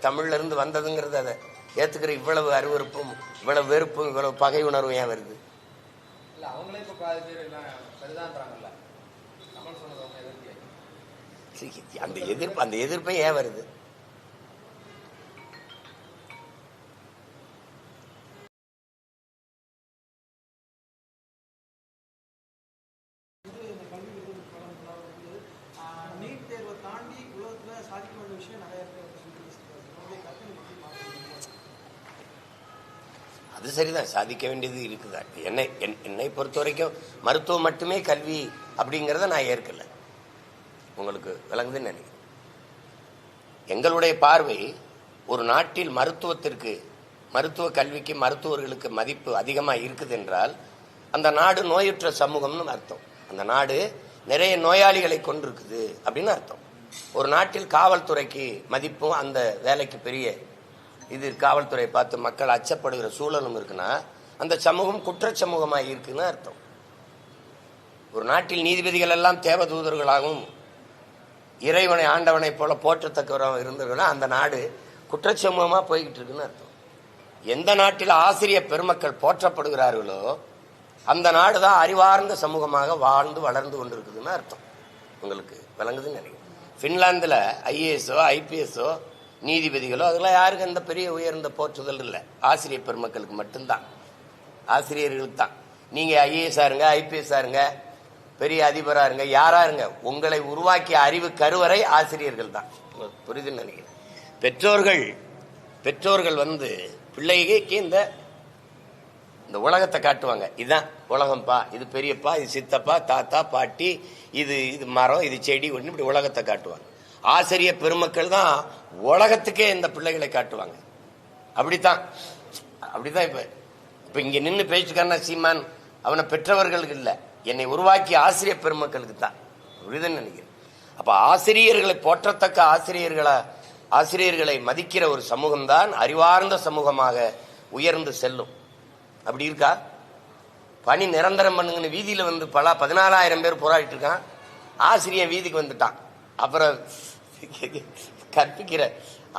தமிழ்ல இருந்து வந்ததுங்கிறது அதை ஏத்துக்கிற இவ்வளவு அருவருப்பும், இவ்வளவு வெறுப்பும், இவ்வளவு பகை உணர்வும் ஏன் வருது? அந்த எதிர்ப்பை ஏன் வருது? அது சரிதான், சாதிக்க வேண்டியது இருக்குதா? என்னை பொறுத்த வரைக்கும் மருத்துவம் மட்டுமே கல்வி அப்படிங்கிறத நான் ஏற்கல. உங்களுக்கு விளங்குதுன்னு நினைக்கிறேன். எங்களுடைய பார்வை, ஒரு நாட்டில் மருத்துவத்திற்கு, மருத்துவ கல்விக்கு, மருத்துவர்களுக்கு மதிப்பு அதிகமாக இருக்குது என்றால் அந்த நாடு நோயுற்ற சமூகம்னு அர்த்தம். அந்த நாடு நிறைய நோயாளிகளை கொண்டிருக்குது அப்படின்னு அர்த்தம். ஒரு நாட்டில் காவல்துறைக்கு மதிப்பும், அந்த வேலைக்கு பெரிய இது, காவல்துறை பார்த்து மக்கள் அச்சப்படுகிற சூழலும் இருக்குன்னா அந்த சமூகம் குற்ற சமூகமாக இருக்குன்னு அர்த்தம். ஒரு நாட்டில் நீதிபதிகள் எல்லாம் தேவதூதர்களாகவும் இறைவனை ஆண்டவனை போல போற்றத்தக்கவராக இருந்தவர்களா அந்த நாடு குற்றச்சமூகமாக போய்கிட்டு இருக்குன்னு அர்த்தம். எந்த நாட்டில் ஆசிரியர் பெருமக்கள் போற்றப்படுகிறார்களோ அந்த நாடு தான் அறிவார்ந்த சமூகமாக வாழ்ந்து வளர்ந்து கொண்டிருக்குதுன்னு அர்த்தம். உங்களுக்கு விளங்குதுன்னு நினைக்கிறேன். பின்லாந்துல ஐஏஎஸ்ஓ, ஐபிஎஸ்ஓ, நீதிபதிகளோ அதெல்லாம் யாருக்கு அந்த பெரிய உயர்ந்த போற்றுதல் இல்லை. ஆசிரியர் பெருமக்களுக்கு மட்டும்தான், ஆசிரியர்களுக்கு தான். நீங்க ஐஏஎஸ் இருங்க, ஐபிஎஸ் இருங்க, பெரிய அதிபரா இருங்க, யாரா இருங்க, உங்களை உருவாக்கிய அறிவு கருவறை ஆசிரியர்கள் தான். புரிதுன்னு நினைக்கிறேன். பெற்றோர்கள் வந்து பிள்ளைக்கு இந்த உலகத்தை காட்டுவாங்க. இதுதான் உலகம்பா, இது பெரியப்பா, இது சித்தப்பா, தாத்தா, பாட்டி, இது மரம், இது செடி, ஒன்று இப்படி உலகத்தை காட்டுவாங்க. ஆசிரியர் பெருமக்கள் தான் உலகத்துக்கே இந்த பிள்ளைகளை காட்டுவாங்க. அப்படித்தான் இப்ப இங்க நின்று பேச்சுக்கான சீமான் அவனை பெற்றவர்களுக்கு இல்லை, என்னை உருவாக்கிய ஆசிரியர் பெருமக்களுக்கு தான். புரியுதுன்னு நினைக்கிறேன். அப்ப ஆசிரியர்களை போற்றத்தக்க ஆசிரியர்களை மதிக்கிற ஒரு சமூகம்தான் அறிவார்ந்த சமூகமாக உயர்ந்து செல்லும். அப்படி இருக்கா? பணி நிரந்தரம் பண்ணுங்கன்னு வீதியில வந்து 14,000 பேர் போராடிட்டு இருக்கான். ஆசிரியர் வீதிக்கு வந்துட்டான். அப்புறம் கற்பிக்கிற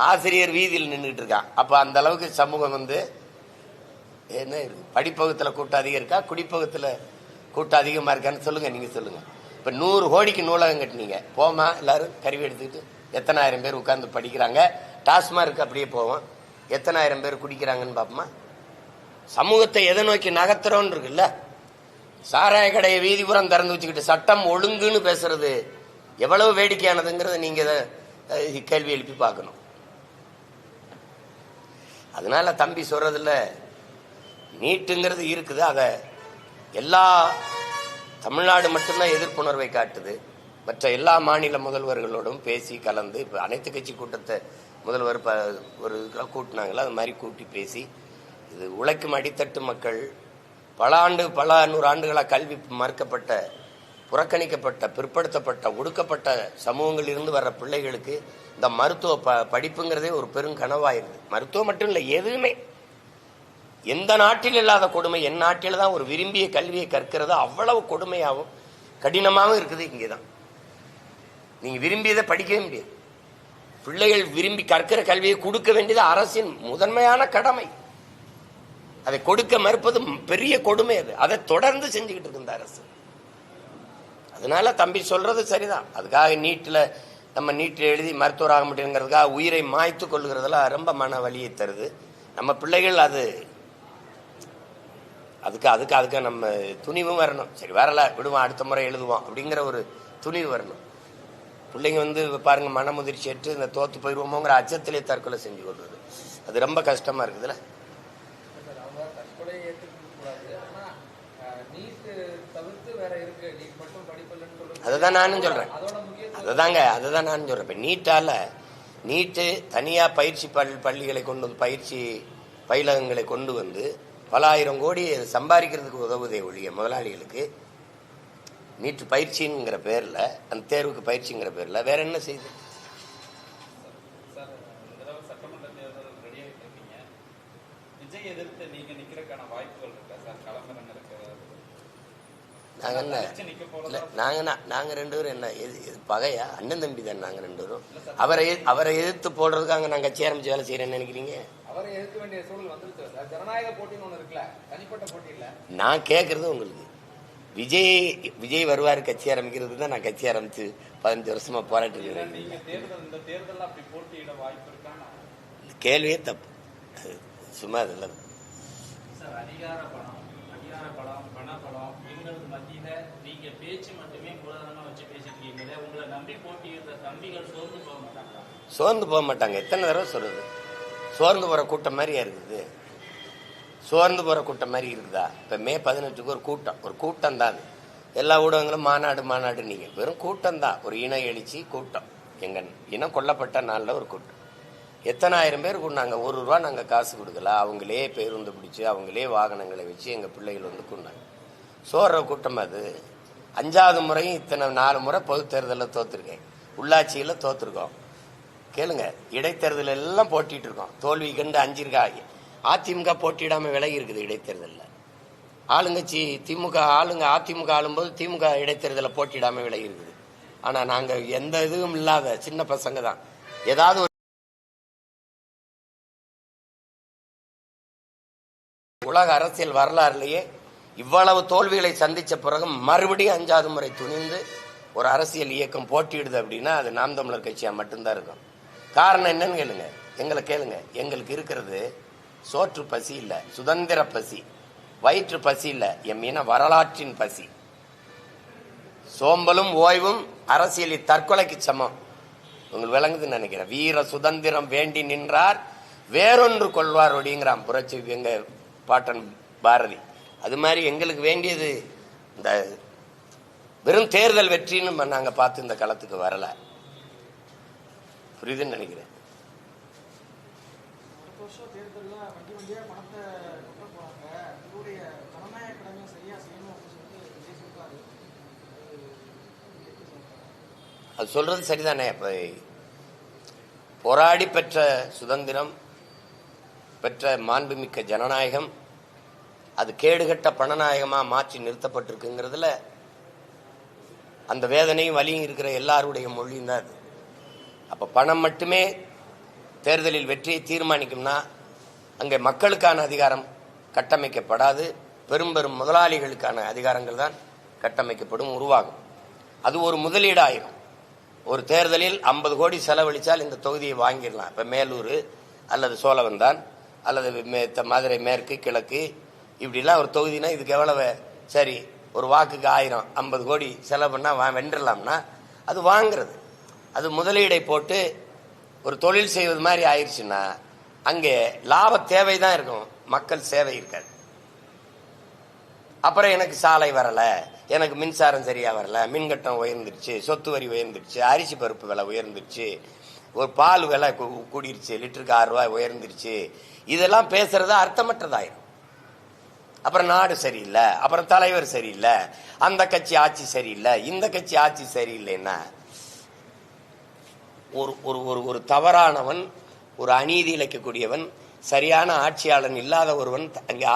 ஆசிரியர் வீதியில் நின்றுட்டு இருக்கான். அப்ப அந்த அளவுக்கு சமூகம் வந்து என்ன இருக்கு? படிப்பகத்துல கூட்டம் அதிகம் இருக்கா, குடிப்பகத்துல கூட்டம் அதிகமா இருக்கான்னு சொல்லுங்க. நீங்க சொல்லுங்க. இப்ப 100 கோடிக்கு நூலகம் கட்டினீங்க, போமா எல்லாரும் கருவி எடுத்துக்கிட்டு எத்தனை ஆயிரம் பேர் உட்கார்ந்து படிக்கிறாங்க. டாஸ்மார்க் அப்படியே போவோம், எத்தனை ஆயிரம் பேர் குடிக்கிறாங்கன்னு பாப்போமா? சமூகத்தை எதை நோக்கி நகர்த்துறோன்னு இருக்குல்ல. சாராய கடையை வீதிபுறம் திறந்து வச்சுக்கிட்டு சட்டம் ஒழுங்குன்னு பேசுறது எவ்வளவு வேடிக்கையானதுங்கிறத நீங்க கேள்வி எழுப்பி பார்க்கணும். அதனால தம்பி சொல்றதுல நீட்டுங்கிறது இருக்குது. அத எல்லா தமிழ்நாடு மட்டும்தான் எதிர்ப்புணர்வை காட்டுது. மற்ற எல்லா மாநில முதல்வர்களோடும் பேசி கலந்து, இப்ப அனைத்து கட்சி கூட்டத்தை முதல்வர் ஒரு கூட்டினாங்களா, அது மாதிரி கூட்டி பேசி, இது உழைக்கும் அடித்தட்டு மக்கள், பல 100 ஆண்டுகளாக கல்வி மறுக்கப்பட்ட, புறக்கணிக்கப்பட்ட, பிற்படுத்தப்பட்ட, ஒடுக்கப்பட்ட சமூகங்களில் இருந்து வர்ற பிள்ளைகளுக்கு இந்த மருத்துவ படிப்புங்கிறதே ஒரு பெரும் கனவாயிருது. மருத்துவம் மட்டும் இல்லை, எதுவுமே எந்த நாட்டில் இல்லாத கொடுமை என் நாட்டில் தான் ஒரு விரும்பிய கல்வியை கற்கிறது அவ்வளவு கொடுமையாகவும் கடினமாகவும் இருக்குது. இங்கேதான் நீங்க விரும்பியதை படிக்கவே முடியாது. பிள்ளைகள் விரும்பி கற்கிற கல்வியை கொடுக்க வேண்டியது அரசின் முதன்மையான கடமை. அதை கொடுக்க மறுப்பது பெரிய கொடுமை. அதை தொடர்ந்து செஞ்சுக்கிட்டு இருக்கு இந்த அரசு. அதனால தம்பி சொல்றது சரிதான். அதுக்காக நம்ம நீட்டில் எழுதி மருத்துவர் ஆக முடியுங்கிறதுக்காக உயிரை மாய்த்து கொள்ளுகிறதுல ரொம்ப மன வலியை தருது. நம்ம பிள்ளைகள் அதுக்கு நம்ம துணிவும் வரணும். சரி வரல விடுவோம், அடுத்த முறை எழுதுவோம் அப்படிங்கிற ஒரு துணிவு வரணும். பிள்ளைங்க பாருங்க மனமுதிர்ச்சி ஏற்று இந்த தோத்து போயிடுவோமோங்கிற அச்சத்திலே தற்கொலை செஞ்சு கொள்வது அது ரொம்ப கஷ்டமா இருக்குதுல்ல. அதுதான் நானும் சொல்றேன். அதுதான் நானும் சொல்றேன். இப்ப நீட்டு தனியா பயிற்சி பள்ளிகளை கொண்டு வந்து பயிற்சி பயிலகங்களை கொண்டு வந்து பல ஆயிரம் கோடி சம்பாதிக்கிறதுக்கு உதவுதே ஒழிய முதலாளிகளுக்கு நீட்டு பயிற்சிங்கிற பேர்ல அந்த தேர்வுக்கு பயிற்சிங்கிற பேர்ல வேற என்ன செய்யுது? சட்டமன்ற தேர்தல் ரெடி ஆகிட்டு இருக்கீங்க. விஜய் எதிர்த்து நீங்க நிக்கிறதுக்கான வாய்ப்புகள் இருக்கா சார்? களமிறங்க நாங்க ரெண்டு பேரும் என்ன பகையா? அண்ணன் தம்பி தான் நாங்க ரெண்டு பேரும். அவரை எதிர்த்து போடுறதுக்காக நாங்க கட்சி ஆரம்பிச்சு வேலை செய்யறேன்னு நினைக்கிறீங்க? அவரை எதிர்க்க வேண்டிய சூழல் வந்துருச்சு சார். ஜனநாயக போட்டின்னு ஒண்ணு இருக்குல்ல, தனிப்பட்ட போட்டி இல்ல. நான் கேட்கறது உங்களுக்கு விஜய் வருவாரு கட்சி ஆரம்பிக்கிறது தான். நான் கட்சி ஆரம்பிச்சு 15 வருஷமா போராட்டு இருக்கிறேன். கேள்வியே தப்பு. சும்மா இதெல்லாம் அதிகார பலம் பணபலம் எங்களுக்கு மத்தியில நீங்க பேச்சு மட்டுமே மூலதனமா வச்சு பேசிட்டு இருக்கீங்களே, உங்களை நம்பி போட்டியிடுற தம்பிகள் சோர்ந்து போக மாட்டாங்க? சோர்ந்து போக மாட்டாங்க. எத்தனை தடவை சொல்றது? சோர்ந்து போற கூட்டம் மாதிரியா இருக்குது? சோர்ந்து போற கூட்டம் மாதிரி இருக்குதா? இப்ப மே 18க்கு ஒரு கூட்டம் தான். எல்லா ஊடகங்களும் மாநாடு நீங்க வெறும் கூட்டம் தான். ஒரு இன எழுச்சி கூட்டம். எங்க இனம் கொல்லப்பட்ட நாள்ல ஒரு கூட்டம். எத்தனை ஆயிரம் பேர் கூண்டாங்க. ₹1 நாங்க காசு கொடுக்கல. அவங்களே பேருந்து பிடிச்சு அவங்களே வாகனங்களை வச்சு எங்க பிள்ளைகள் கூண்டாங்க. சோற கூட்டம் அது. 5வது முறையும் இத்தனை 4 முறை பொது தேர்தலில் தோத்துருக்கேன். உள்ளாட்சியில தோத்துருக்கோம். கேளுங்க, இடைத்தேர்தல் எல்லாம் போட்டிட்டு இருக்கோம். தோல்வி கண்டு அஞ்சிருக்காங்க. அதிமுக போட்டியிடாம விலகி இருக்குது இடைத்தேர்தலில். ஆளுங்கட்சி அதிமுக ஆளும்போது திமுக இடைத்தேர்தலில் போட்டியிடாம விலகி இருக்குது. ஆனா நாங்க எந்த இதுவும் இல்லாத சின்ன பசங்க தான். ஏதாவது உலக அரசியல் வரலாறுலேயே இவ்வளவு தோல்விகளை சந்திச்ச பிறகு மறுபடியும் 5வது முறை துணிந்து ஒரு அரசியல் இயக்கம் போட்டியிடுது அப்படின்னா அது நாம் தமிழர் கட்சியா மட்டும்தான் இருக்கும். காரணம் என்னன்னு கேளுங்க. எங்களுக்கு இருக்கிறது சோற்று பசி இல்ல, சுதந்திர பசி. வயிற்று பசி இல்ல, எம் இன வரலாற்றின் பசி. சோம்பலும் ஓய்வும் அரசியலில் தற்கொலைக்கு சமம். உங்களுக்கு விளங்குதுன்னு நினைக்கிறேன். வீர சுதந்திரம் வேண்டி நின்றார் வேறொன்று கொள்வார் அப்படிங்கிறான் புரட்சி எங்க பாட்டன் பாரதி. அது மாதிரி எங்களுக்கு வேண்டியது இந்த வெறும் தேர்தல் வெற்றின்னு நாங்க பார்த்து இந்த களத்துக்கு வரல. புரியுதுன்னு நினைக்கிறேன். அது சொல்றது சரிதானே. இப்ப போராடி பெற்ற சுதந்திரம், பெற்ற மாண்புமிக்க ஜனநாயகம் அது கேடுகட்ட பணநாயகமா மாற்றி நிறுத்தப்பட்டிருக்குங்கிறதுல அந்த வேதனையும் வலியும் இருக்கிற எல்லாருடைய மொழியும் தான் அது. அப்ப பணம் மட்டுமே தேர்தலில் வெற்றியை தீர்மானிக்கும்னா அங்கே மக்களுக்கான அதிகாரம் கட்டமைக்கப்படாது. பெரும் முதலாளிகளுக்கான அதிகாரங்கள் தான் கட்டமைக்கப்படும், உருவாகும். அது ஒரு முதலீடாயிரும். ஒரு தேர்தலில் 50 கோடி செலவழிச்சால் இந்த தொகுதியை வாங்கிடலாம். இப்ப மேலூர் அல்லது சோழவந்தான் அல்லது மதுரை மேற்கு கிழக்கு இப்படிலாம் ஒரு தொகுதினா இதுக்கு எவ்வளவு? சரி, ஒரு வாக்குக்கு 1000, 50 கோடி செலவு பண்ணா வென்றலாம்னா அது வாங்குறது. அது முதலீடை போட்டு ஒரு தொழில் செய்வது மாதிரி ஆயிடுச்சுன்னா அங்கே லாப தேவை தான் இருக்கும், மக்கள் சேவை இருக்காது. அப்புறம் எனக்கு சாலை வரல, எனக்கு மின்சாரம் சரியா வரல, மின்கட்டம் உயர்ந்துருச்சு, சொத்து வரி உயர்ந்துருச்சு, அரிசி பருப்பு விலை உயர்ந்துருச்சு, ஒரு பால் விலை கூடிருச்சு, லிட்டருக்கு ₹6 உயர்ந்துருச்சு, இதெல்லாம் பேசுறது அர்த்தமற்றதாயிரும். அப்புறம் நாடு சரியில்லை, அப்புறம் தலைவர் சரியில்லை, அந்த கட்சி ஆட்சி சரியில்லை, இந்த கட்சி ஆட்சி சரியில்லைன்னா ஒரு ஒரு ஒரு தவறானவன், ஒரு அநீதி இழைக்கக்கூடியவன் சரியான ஆட்சியாளன் இல்லாத ஒருவன் அங்கே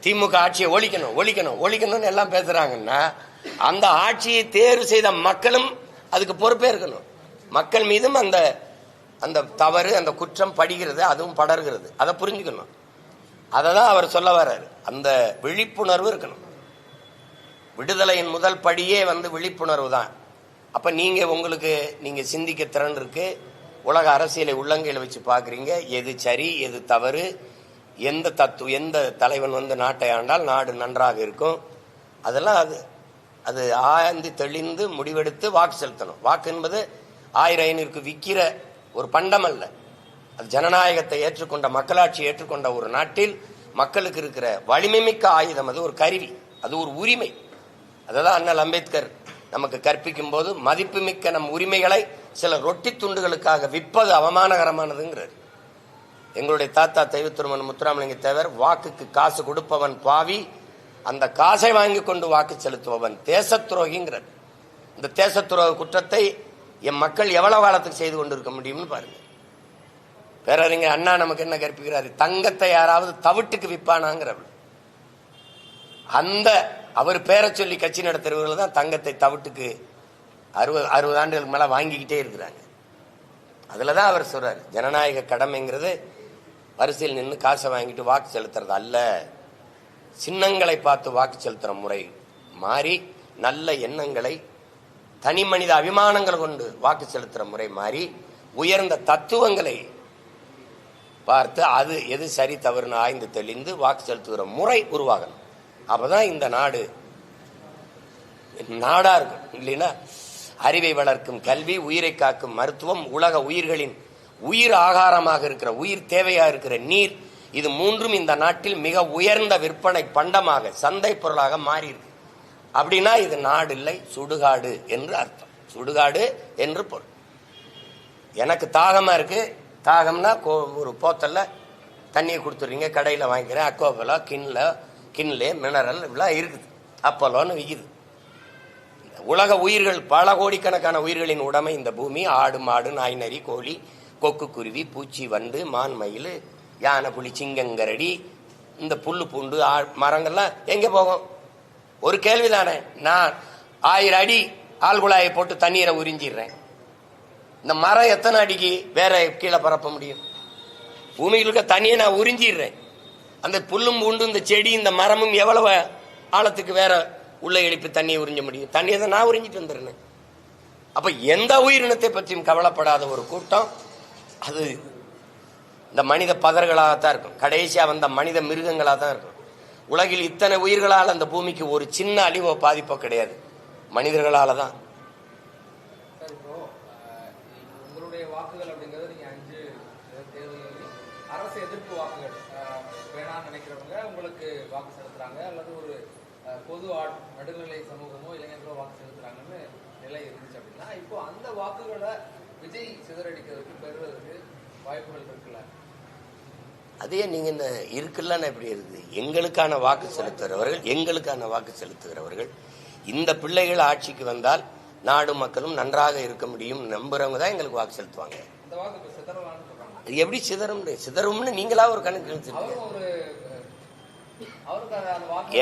திமுக ஆட்சியை ஒழிக்கணும் ஒழிக்கணும் ஒழிக்கணும்னு எல்லாம் பேசுறாங்கன்னா அந்த ஆட்சியை தேர்வு செய்த மக்களும் அதுக்கு பொறுப்பே இருக்கணும். மக்கள் மீதும் அந்த அந்த தவறு அந்த குற்றம் படுகிறது, அதுவும் படர்கிறது. அதை புரிஞ்சுக்கணும். அதை தான் அவர் சொல்ல வர்றாரு. அந்த விழிப்புணர்வு இருக்கணும். விடுதலையின் முதல் படியே விழிப்புணர்வு தான். அப்ப நீங்க சிந்திக்க திறன் இருக்கு. உலக அரசியலை உள்ளங்கையில் வச்சு பாக்குறீங்க. எது சரி எது தவறு, எந்த தலைவன் நாட்டை ஆண்டால் நாடு நன்றாக இருக்கும், அதெல்லாம் அது ஆய்ந்து தெளிந்து முடிவெடுத்து வாக்கு செலுத்தணும். வாக்கு என்பது 1000 விற்கிற ஒரு பண்டம் அல்ல. அது ஜனநாயகத்தை ஏற்றுக்கொண்ட மக்களாட்சி ஏற்றுக்கொண்ட ஒரு நாட்டில் மக்களுக்கு இருக்கிற வலிமை மிக்க ஆயுதம். அது ஒரு கருவி, அது ஒரு உரிமை. அதுதான் அண்ணல் அம்பேத்கர் நமக்கு கற்பிக்கும் போது மதிப்புமிக்க நம் உரிமைகளை சில ரொட்டி துண்டுகளுக்காக விற்பது அவமானகரமானதுங்கிறார். எங்களுடைய தாத்தா தெய்வத்திருமன் முத்துராமலிங்க தேவர் வாக்குக்கு காசு கொடுப்பவன் பாவி, அந்த காசை வாங்கி கொண்டு வாக்கு செலுத்துபவன் தேச துரோகிங்கிறார். இந்த தேச துரோக குற்றத்தை என் மக்கள் எவ்வளவு காலத்துக்கு செய்து கொண்டிருக்க முடியும்னு பாருங்க. பேரறிஞர் அண்ணா நமக்கு என்ன கற்பிக்கிறாரு? தங்கத்தை யாராவது தவிட்டுக்கு விற்பானாங்கிறவர். அந்த அவர் பேரை சொல்லி கட்சி நடத்துறவர்கள் தான் தங்கத்தை தவிட்டுக்கு 60 ஆண்டுகளுக்கு மேல வாங்கிக்கிட்டே இருக்கிறாங்க. அதுலதான் அவர் சொல்றாரு, ஜனநாயக கடமைங்கிறது வரிசையில் நின்று காசை வாங்கிட்டு வாக்கு செலுத்துறது அல்ல. சின்னங்களை பார்த்து வாக்கு செலுத்துற முறை மாறி நல்ல எண்ணங்களை தனி மனித அபிமானங்கள் கொண்டு வாக்கு செலுத்துற முறை மாறி உயர்ந்த தத்துவங்களை பார்த்து அது எது சரி தவறுன்னு ஆய்ந்து தெளிந்து வாக்கு செலுத்துகிற முறை உருவாகணும். அப்பதான் இந்த நாடு நாடா இருக்கும். இல்லைன்னா அறிவை வளர்க்கும் கல்வி, உயிரை காக்கும் மருத்துவம், உலக உயிர்களின் உயிர் ஆகாரமாக இருக்கிற உயிர் தேவையா இருக்கிற நீர், இது மூன்றும் இந்த நாட்டில் மிக உயர்ந்த விற்பனை பண்டமாக சந்தை பொருளாக மாறி இருக்கு. அப்படின்னா இது நாடு இல்லை, சுடுகாடு என்று அர்த்தம். சுடுகாடு என்று பொருள். எனக்கு தாகமா இருக்கு, தாகம்னா ஒரு போத்தல்ல தண்ணியை கொடுத்துறீங்க, கடையில் வாங்கிக்கிறேன், அக்கோபலா கிண்லே மினரல் இப்படிலாம் இருக்குது, அப்போலோன்னு விற்கிது. உலக உயிர்கள், பல கோடிக்கணக்கான உயிர்களின் உடைமை இந்த பூமி. ஆடு மாடு நாய் நரி கோழி கொக்கு குருவி பூச்சி வண்டு மான் மயில் யானை புலி சிங்கங்கரடி இந்த புல்லு பூண்டு மரங்கள்லாம் எங்க போகும்? ஒரு கேள்விதானே. நான் 1000 அடி ஆழ்குழாயை போட்டு தண்ணீரை உறிஞ்சிடுறேன். இந்த மரம் எத்தனை அடிக்கு வேற கீழே பரப்ப முடியும்? பூமியில் இருக்க தண்ணியை நான் உறிஞ்சிடுறேன். அந்த புல்லும் பூண்டு இந்த செடி இந்த மரமும் எவ்வளவு ஆழத்துக்கு வேற உள்ள எழுப்பி தண்ணியை உறிஞ்ச முடியும்? தண்ணியை தான் நான் உறிஞ்சிட்டு வந்துடுறேன். அப்ப எந்த உயிரினத்தை பற்றியும் கவலைப்படாத ஒரு கூட்டம் அது இந்த மனித பதர்களாகத்தான் இருக்கும். கடைசியா வந்த மனித மிருகங்களாக தான் இருக்கும். உலகில் இத்தனை உயிர்களால் அந்த பூமிக்கு ஒரு சின்ன அழிவோ பாதிப்போ கிடையாது, மனிதர்களால தான். உங்களுடைய வாக்குகள் அப்படிங்கிறது நீங்க 5 தேர்தல்களில் அரசு எதிர்ப்பு வாக்குகள் வேணாம்னு நினைக்கிறவங்க உங்களுக்கு வாக்கு செலுத்துறாங்க, அல்லது ஒரு பொது நடுநிலை சமூகமோ இளைஞர்களோ வாக்கு செலுத்துறாங்கன்னு நிலை இருந்துச்சு அப்படின்னா, இப்போ அந்த வாக்குகளை விஜய் சிதறடிக்கிறதுக்கு பெறுவதற்கு வாய்ப்புகள் இருக்குல்ல? அதே நீங்க இந்த இருக்குல்லன்னு எப்படி இருக்குது? எங்களுக்கான வாக்கு செலுத்துகிறவர்கள் இந்த பிள்ளைகள் ஆட்சிக்கு வந்தால் நாடு மக்களும் நன்றாக இருக்க முடியும் நம்புறவங்க தான் எங்களுக்கு வாக்கு செலுத்துவாங்க. அது எப்படி சிதறும்னு நீங்களா ஒரு கணக்கு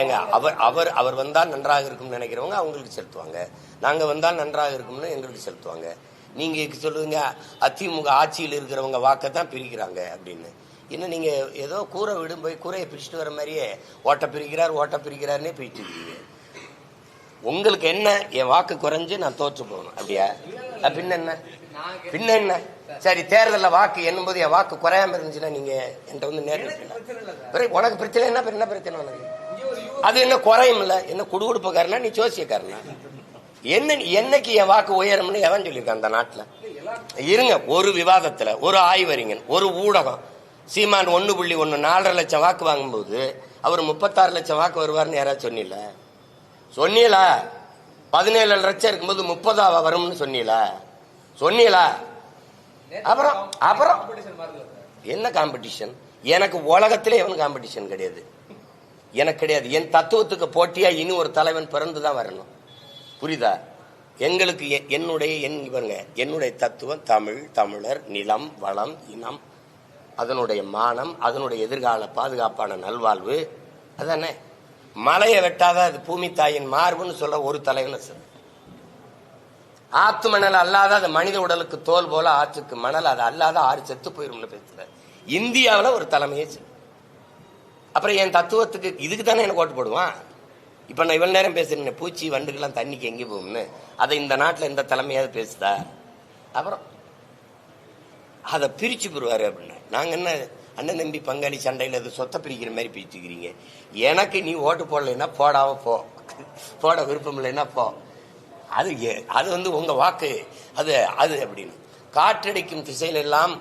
ஏங்க? அவர் வந்தால் நன்றாக இருக்கும் நினைக்கிறவங்க அவங்களுக்கு செலுத்துவாங்க, நாங்க வந்தால் நன்றாக இருக்கும்னு எங்களுக்கு செலுத்துவாங்க. நீங்க சொல்லுவீங்க அதிமுக ஆட்சியில் இருக்கிறவங்க வாக்கத்தான் பிரிக்கிறாங்க அப்படின்னு. இன்னும் நீங்க ஏதோ கூரை விடும் போய் கூரையை பிரிச்சுட்டு வர மாதிரியே ஓட்ட பிரிக்கிறாருன்னே பிரிச்சுட்டு இருக்கீங்க. உங்களுக்கு என்ன, என் வாக்கு குறைஞ்சு நான் தோற்று போகணும் அப்படியா? பின்ன என்ன? சரி, தேர்தலில் வாக்கு எண்ணும்போது என் வாக்கு குறையாம இருந்துச்சுன்னா நீங்க என்கிட்ட நேரில் உனக்கு பிரச்சனை என்ன பிரச்சனை உனக்கு? அது என்ன குறையும் இல்ல? என்ன குடுகுடுப்புக்காரனா நீ ஜோசியக்காரனா? என்னைக்கு என் வாக்கு உயரும்னு எவன் சொல்லியிருக்கான் அந்த நாட்டுல? இருங்க, ஒரு விவாதத்துல ஒரு ஆய்வறிஞன் ஒரு ஊடகம் சீமான் 1.1 4.5 லட்சம் வாக்கு வாங்கும்போது அவர் 36 லட்சம் வாக்கு வருவார்னு யாராவது சொன்னீங்களா? 17 லட்சம் இருக்கும்போது 30 வரும்னு சொன்னீங்களா? அப்புறம் என்ன காம்படிஷன்? எனக்கு உலகத்திலே எவனும் காம்படிஷன் கிடையாது, எனக்கு கிடையாது. என் தத்துவத்துக்கு போட்டியா இனி ஒரு தலைவன் பிறந்துதான் வரணும். புரியுதா? எங்களுக்கு என்னுடைய தத்துவம் தமிழ், தமிழர், நிலம், வளம், இனம், அதனுடைய மானம், அதனுடைய எதிர்கால பாதுகாப்பான நல்வாழ்வு. அதானே மலையை வெட்டாத அது பூமி தாயின் மார்புன்னு சொல்ல ஒரு தலைவன் சார். ஆத்து மணல் அல்லாத அது மனித உடலுக்கு தோல் போல ஆற்றுக்கு மணல், அது அல்லாத ஆறு செத்து போயிரும் பேசுற இந்தியாவில் ஒரு தலைமையே. அப்புறம் என் தத்துவத்துக்கு இதுக்கு தானே எனக்கு ஓட்டு போடுவான். இப்ப நான் இவ்வளவு நேரம் பேசுறேன், பூச்சி வண்டுக்கெல்லாம் தண்ணிக்கு எங்கே போகும்னு, அதை இந்த நாட்டில் இந்த தலைமையாவது பேசுதா? அப்புறம் அதை பிரிச்சு போடுவாரு அப்படின்னு. நாங்க என்ன அண்ணன் தம்பி பங்காளி சண்டையில் அது சொத்தை பிரிக்கிற மாதிரி பிரிச்சுக்கிறீங்க? எனக்கு நீ ஓட்டு போடலைன்னா போடாம போ, போட விருப்பம் இல்லைன்னா போ. அது உங்க வாக்கு, அது அது அப்படின்னு காற்றடிக்கும் திசையில எல்லாம்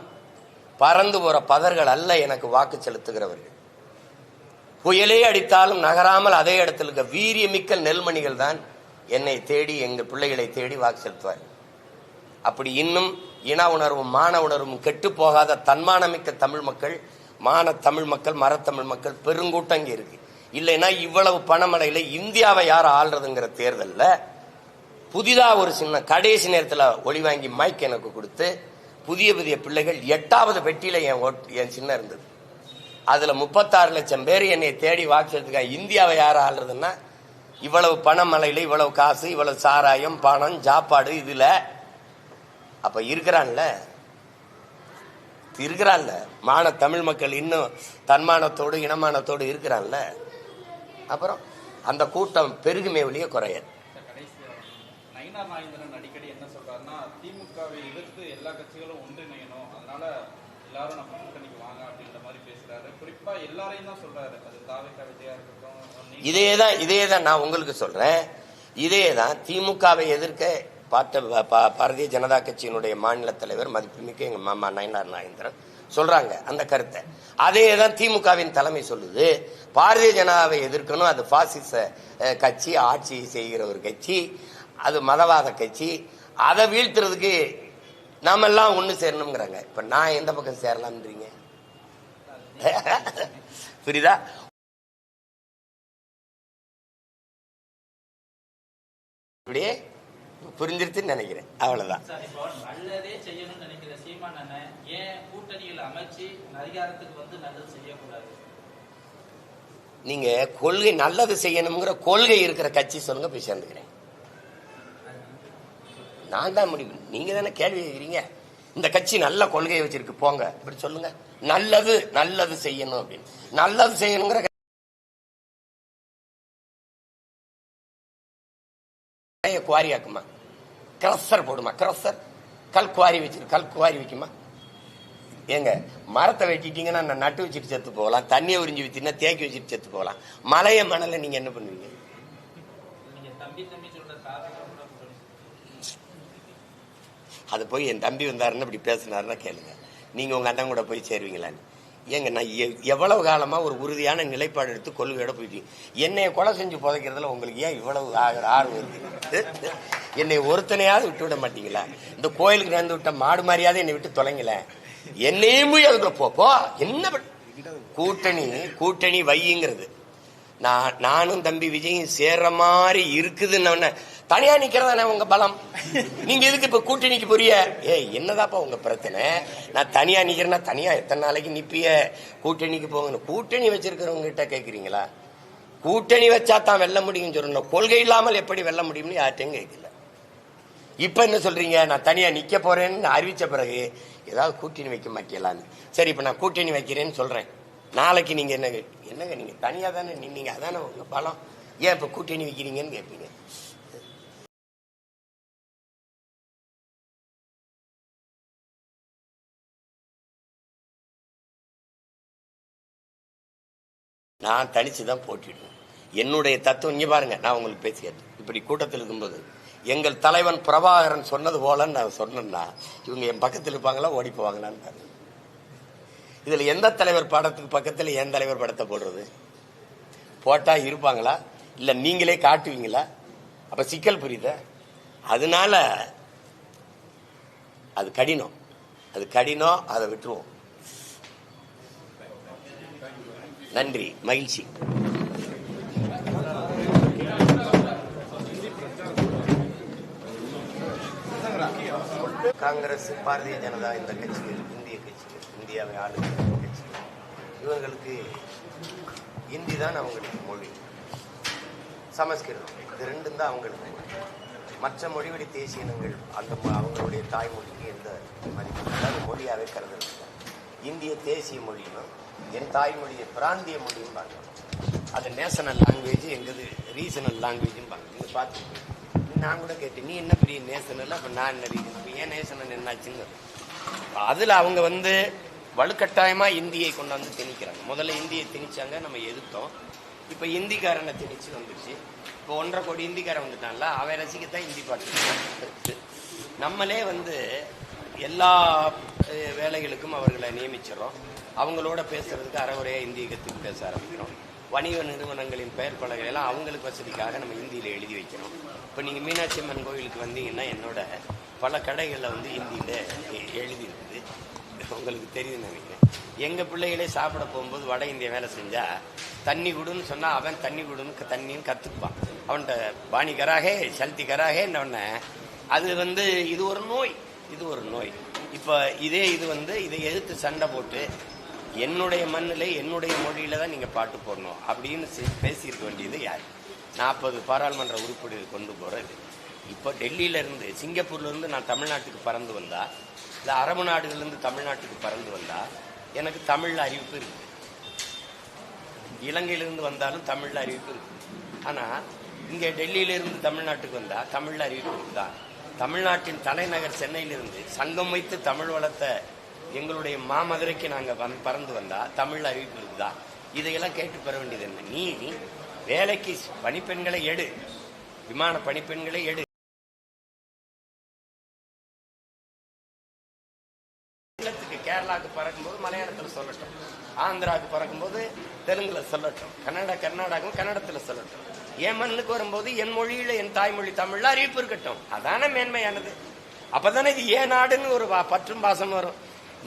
பறந்து போற பதர்கள் அல்ல எனக்கு வாக்கு செலுத்துகிறவர்கள். புயலே அடித்தாலும் நகராமல் அதே இடத்துல இருக்க வீரியமிக்க நெல்மணிகள் தான் என்னை தேடி, எங்கள் பிள்ளைகளை தேடி வாக்கு செலுத்துவார். அப்படி இன்னும் இன உணர்வும் மான உணர்வும் கெட்டு போகாத தன்மானமிக்க தமிழ் மக்கள், தமிழ் மக்கள், மரத்தமிழ் மக்கள் பெருங்கூட்டம் இங்க இருக்கு. இல்லைன்னா இவ்வளவு பணமடையில இந்தியாவை யார் ஆள்றதுங்கிற தேர்தல்ல புதிதா ஒரு சின்ன கடைசி நேரத்தில் ஒளி வாங்கி மைக் எனக்கு கொடுத்து புதிய புதிய பிள்ளைகள் 8வது பெட்டியில என் சின்ன இருந்தது. அதுல 36 லட்சம் பேர் என்னை தேடி வாக்கு செலுத்துக்காங்க. இந்தியாவை யார் ஆள்றதுன்னா இவ்வளவு பணமலையில இவ்வளவு காசு, இவ்வளவு சாராயம், பணம், சாப்பாடு, இதுல அப்ப இருக்கிறான்ல தமிழ் மக்கள் இன்னும் தன்மானத்தோடு இனமானத்தோடு இருக்கிறான்ல. அப்புறம் அந்த கூட்டம் பெருகுமே ஒழிய குறைய. நயினார் நாகேந்திரன் அடிக்கடி என்ன சொல்றாருன்னா, திமுகவை எதிர்த்து எல்லா கட்சிகளும் ஒன்றிணையணும், அதனால எல்லாரும் நம்ம கூட்டணிக்கு வாங்க அப்படின்ற மாதிரி பேசுறாரு. குறிப்பா எல்லாரையும் தான் சொல்றாரு. அது தாவேகா விஜயா இருக்கட்டும். இதேதான் நான் உங்களுக்கு சொல்றேன். இதேதான் திமுகவை எதிர்க்க பாரதிய ஜனதா கட்சியினுடைய மாநில தலைவர் மதிப்புமிக்க எங்க மாமா நயினார் நாகேந்திரன் சொல்றாங்க அந்த கருத்தை. அதேதான் திமுகவின் தலைமை சொல்லுது. பாரதிய ஜனதாவை எதிர்க்கணும், அது பாசிச கட்சி, ஆட்சி செய்கிற ஒரு கட்சி, அது மதவாத கட்சி, அதை வீழ்த்துறதுக்கு நாம எல்லாம் ஒண்ணு சேரணுங்கிறாங்க. இப்ப நான் எந்த பக்கம் சேரலாம்ன்றீங்க? புரியுதா? அப்படியே புரிஞ்சிருச்சுன்னு நினைக்கிறேன். அவ்வளவுதான். நல்லதே செய்யணும்னு நினைக்கிற சீமான் அண்ணன் ஏன் கூட்டணியில் அமைச்சு அதிகாரத்துக்கு வந்து நல்லது செய்யக்கூடாது? நீங்க கொள்கை நல்லது செய்யணுங்கிற கொள்கை இருக்கிற கட்சி சொல்லுங்க, போய் சேர்ந்துக்கிறேன். நான் தான் முடிவு, நீங்க தானே கேள்வி கேட்கிறீங்க. இந்த கட்சி நல்ல கொள்கையை வச்சிருக்கு போங்க, இப்படி சொல்லுங்க. நல்லது செய்யணும் அப்படின்னு, நல்லது செய்யணுங்கிற குவாரி ஆக்குமா, கிரஷர் போடுமா, கிரஷர் கல் குவாரி வச்சிருக்கு, கல் குவாரி வைக்குமா? ஏங்க மரத்தை வெட்டிட்டீங்கன்னா நான் நட்டு வச்சுட்டு செத்து போகலாம், தண்ணியை உறிஞ்சி வச்சுன்னா தேக்கி வச்சுட்டு செத்து போகலாம். மலைய மணல நீங்க என்ன பண்ணுவீங்க? அது போய் என் தம்பி வந்தாருன்னு இப்படி பேசினாருன்னா கேளுங்க, நீங்க உங்க அண்ணன் கூட போய் சேருவீங்களான்னு. ஏங்க நான் எவ்வளவு காலமா ஒரு உறுதியான நிலைப்பாடு எடுத்து கொள்கையோட போயிட்டீங்க. என்னைய கொலை செஞ்சு புதைக்கிறதுல உங்களுக்கு ஏன் இவ்வளவு ஆர்வம் இருக்கு? என்னை ஒருத்தனையாவது விட்டு விட மாட்டீங்களா? இந்த கோயிலுக்கு நடந்து விட்ட மாடு மாதிரியாவது என்னை விட்டு தொலைங்கள. என்னையும் போய் அதுக்குள்ள போ என்ன கூட்டணி வையுங்கிறது. நானும் தம்பி விஜயும் சேர்ற மாதிரி இருக்குதுன்னு தனியா நிக்கிறதானே உங்க பலம். நீங்க எதுக்கு இப்ப கூட்டணிக்கு போறிய? என்னதாப்பா உங்க பிரச்சனை? நான் தனியா நிக்கிறேன்னா தனியா எத்தனை நாளைக்கு நிப்பிய? கூட்டணிக்கு போகணும். கூட்டணி வச்சிருக்கிறவங்க கிட்ட கேக்குறீங்களா? கூட்டணி வச்சா தான் வெல்ல முடியும் சொல்லணும், கொள்கை இல்லாமல் எப்படி வெல்ல முடியும்னு யார்ட்டையும் கேட்கல. இப்ப என்ன சொல்றீங்க? நான் தனியா நிக்க போறேன்னு அறிவிச்ச பிறகு ஏதாவது கூட்டணி வைக்க மாட்டீங்களான்னு. சரி, இப்ப நான் கூட்டணி வைக்கிறேன்னு சொல்றேன். நாளைக்கு நீங்க என்னங்க நீங்க தனியா தானே நின்னீங்க, அதானே உங்க பலம். ஏன் இப்ப கூட்டணி வைக்கிறீங்கன்னு கேட்பீங்க. நான் தனிச்சுதான் போட்டிடுவேன். என்னுடைய தத்துவம் இங்க பாருங்க, நான் உங்களுக்கு பேசிக்கிறேன். இப்படி கூட்டத்தில் இருக்கும்போது எங்கள் தலைவன் பிரபாகரன் சொன்னது போலன்னு நான் சொன்னேன்னா இவங்க என் பக்கத்தில் இருப்பாங்களா ஓடி போவாங்களான்னு பாருங்க. இதுல எந்த தலைவர் படத்துக்கு பக்கத்துல என் தலைவர் படத்தை போடுறது? போட்டா இருப்பாங்களா இல்ல நீங்களே காட்டுவீங்களா? அப்ப சிக்கல் புரியுத. அதனால அது கடினம், அதை விட்டுருவோம். நன்றி, மகிழ்ச்சி. காங்கிரஸ், பாரதிய ஜனதா, இந்த கட்சிகள், இந்திய கட்சிகள், இந்தியாவை ஆளுகிற கட்சிகள், இவங்களுக்கு இந்தி தான் அவங்களுக்கு மொழி, சமஸ்கிருதம், இது ரெண்டும் தான் அவங்களுக்கு மொழி. மற்ற மொழிவழி தேசிய இனங்கள் அந்த அவங்களுடைய தாய்மொழிக்கு எந்த மதிப்பு, அதாவது மொழியாகவே கருதுறது. இந்திய தேசிய மொழியும் என் தாய்மொழியை பிராந்திய மொழியும் பார்க்கணும். அது நேஷனல் லாங்குவேஜ், எங்கது ரீஜனல் லாங்குவேஜும் பார்க்கணும். நீங்கள் பார்த்துருக்கீங்க. நான் கூட கேட்டேன், நீ என்ன பெரிய நேஷனல், அப்போ நான் என்ன ரீஜனல், ஏன் நேஷனல் என்னாச்சுன்னு. அதில் அவங்க வலுக்கட்டாயமாக இந்தியை கொண்டாந்து திணிக்கிறாங்க. முதல்ல இந்தியை திணிச்சாங்க, நம்ம எதிர்த்தோம். இப்போ இந்திக்காரனை திணிச்சு வந்துச்சு. இப்போ 1.5 கோடி இந்திக்காரன் வந்துட்டான்ல, அவன் ரசிக்கத்தான் இந்தி பாட்டு. நம்மளே எல்லா வேலைகளுக்கும் அவர்களை நியமிச்சிடறோம். அவங்களோட பேசுறதுக்கு அறகுறையாக இந்தியை கற்றுக்கு பேச ஆரம்பிக்கிறோம். வணிக நிறுவனங்களின் பெயர் பலகை எல்லாம் அவங்களுக்கு வசதிக்காக நம்ம இந்தியில் எழுதி வைக்கணும். இப்போ நீங்கள் மீனாட்சி அம்மன் கோவிலுக்கு வந்தீங்கன்னா என்னோட பல கடைகளில் இந்தியில் எழுதி இருக்குது. உங்களுக்கு தெரியுது நினைக்கிறேன். எங்கள் பிள்ளைகளே சாப்பிட போகும்போது வட இந்திய வேலை செஞ்சால் தண்ணி கொடுன்னு சொன்னால் அவன் தண்ணி கொடுன்னு தண்ணியும் கற்றுப்பான். அவன்கிட்ட பாணி கராகே சல்தி கராகேன்னு அது இது ஒரு நோய், இது ஒரு நோய். இப்போ இதே இதை எதிர்த்து சண்டை போட்டு என்னுடைய மண்ணில் என்னுடைய மொழியில தான் நீங்கள் பாட்டு போடணும் அப்படின்னு பேசியிருக்க வேண்டியது யார்? 40 பாராளுமன்ற உறுப்பினர்கள் கொண்டு போகிறது. இப்போ டெல்லியிலேருந்து சிங்கப்பூர்லேருந்து நான் தமிழ்நாட்டுக்கு பறந்து வந்தா, இல்லை அரபு நாடுகள்லேருந்து தமிழ்நாட்டுக்கு பறந்து வந்தா எனக்கு தமிழில் அறிவிப்பு இருக்குது. இலங்கையிலிருந்து வந்தாலும் தமிழில் அறிவிப்பு இருக்குது. ஆனால் இங்கே டெல்லியிலிருந்து தமிழ்நாட்டுக்கு வந்தால் தமிழில் அறிவிப்பு இருக்குதா? தமிழ்நாட்டின் தலைநகர் சென்னையிலிருந்து சங்கம் வைத்து தமிழ் வளர்த்த எங்களுடைய மாமதுரைக்கு நாங்கள் பறந்து வந்தால் தமிழ் அறிவிப்பு இருக்குதா? இதையெல்லாம் கேட்டு பெற வேண்டியது என்ன? நீ வேலைக்கு பணிப்பெண்களை எடு, விமான பணிப்பெண்களை எடு. கேரளாவுக்கு பறக்கும்போது மலையாளத்தில் சொல்லட்டும், ஆந்திராவுக்கு பறக்கும்போது தெலுங்குல சொல்லட்டும், கர்நாடகாவுக்கும் கன்னடத்தில் சொல்லட்டும். என் மண்ணுக்கு வரும்போது என் மொழியில, என் தாய்மொழி தமிழ்ல அறிவிப்பு இருக்கட்டும். அதான மேன்மையானது. அப்பதானே இது ஏன் நாடுன்னு ஒரு பற்றும் பாசம் வரும்.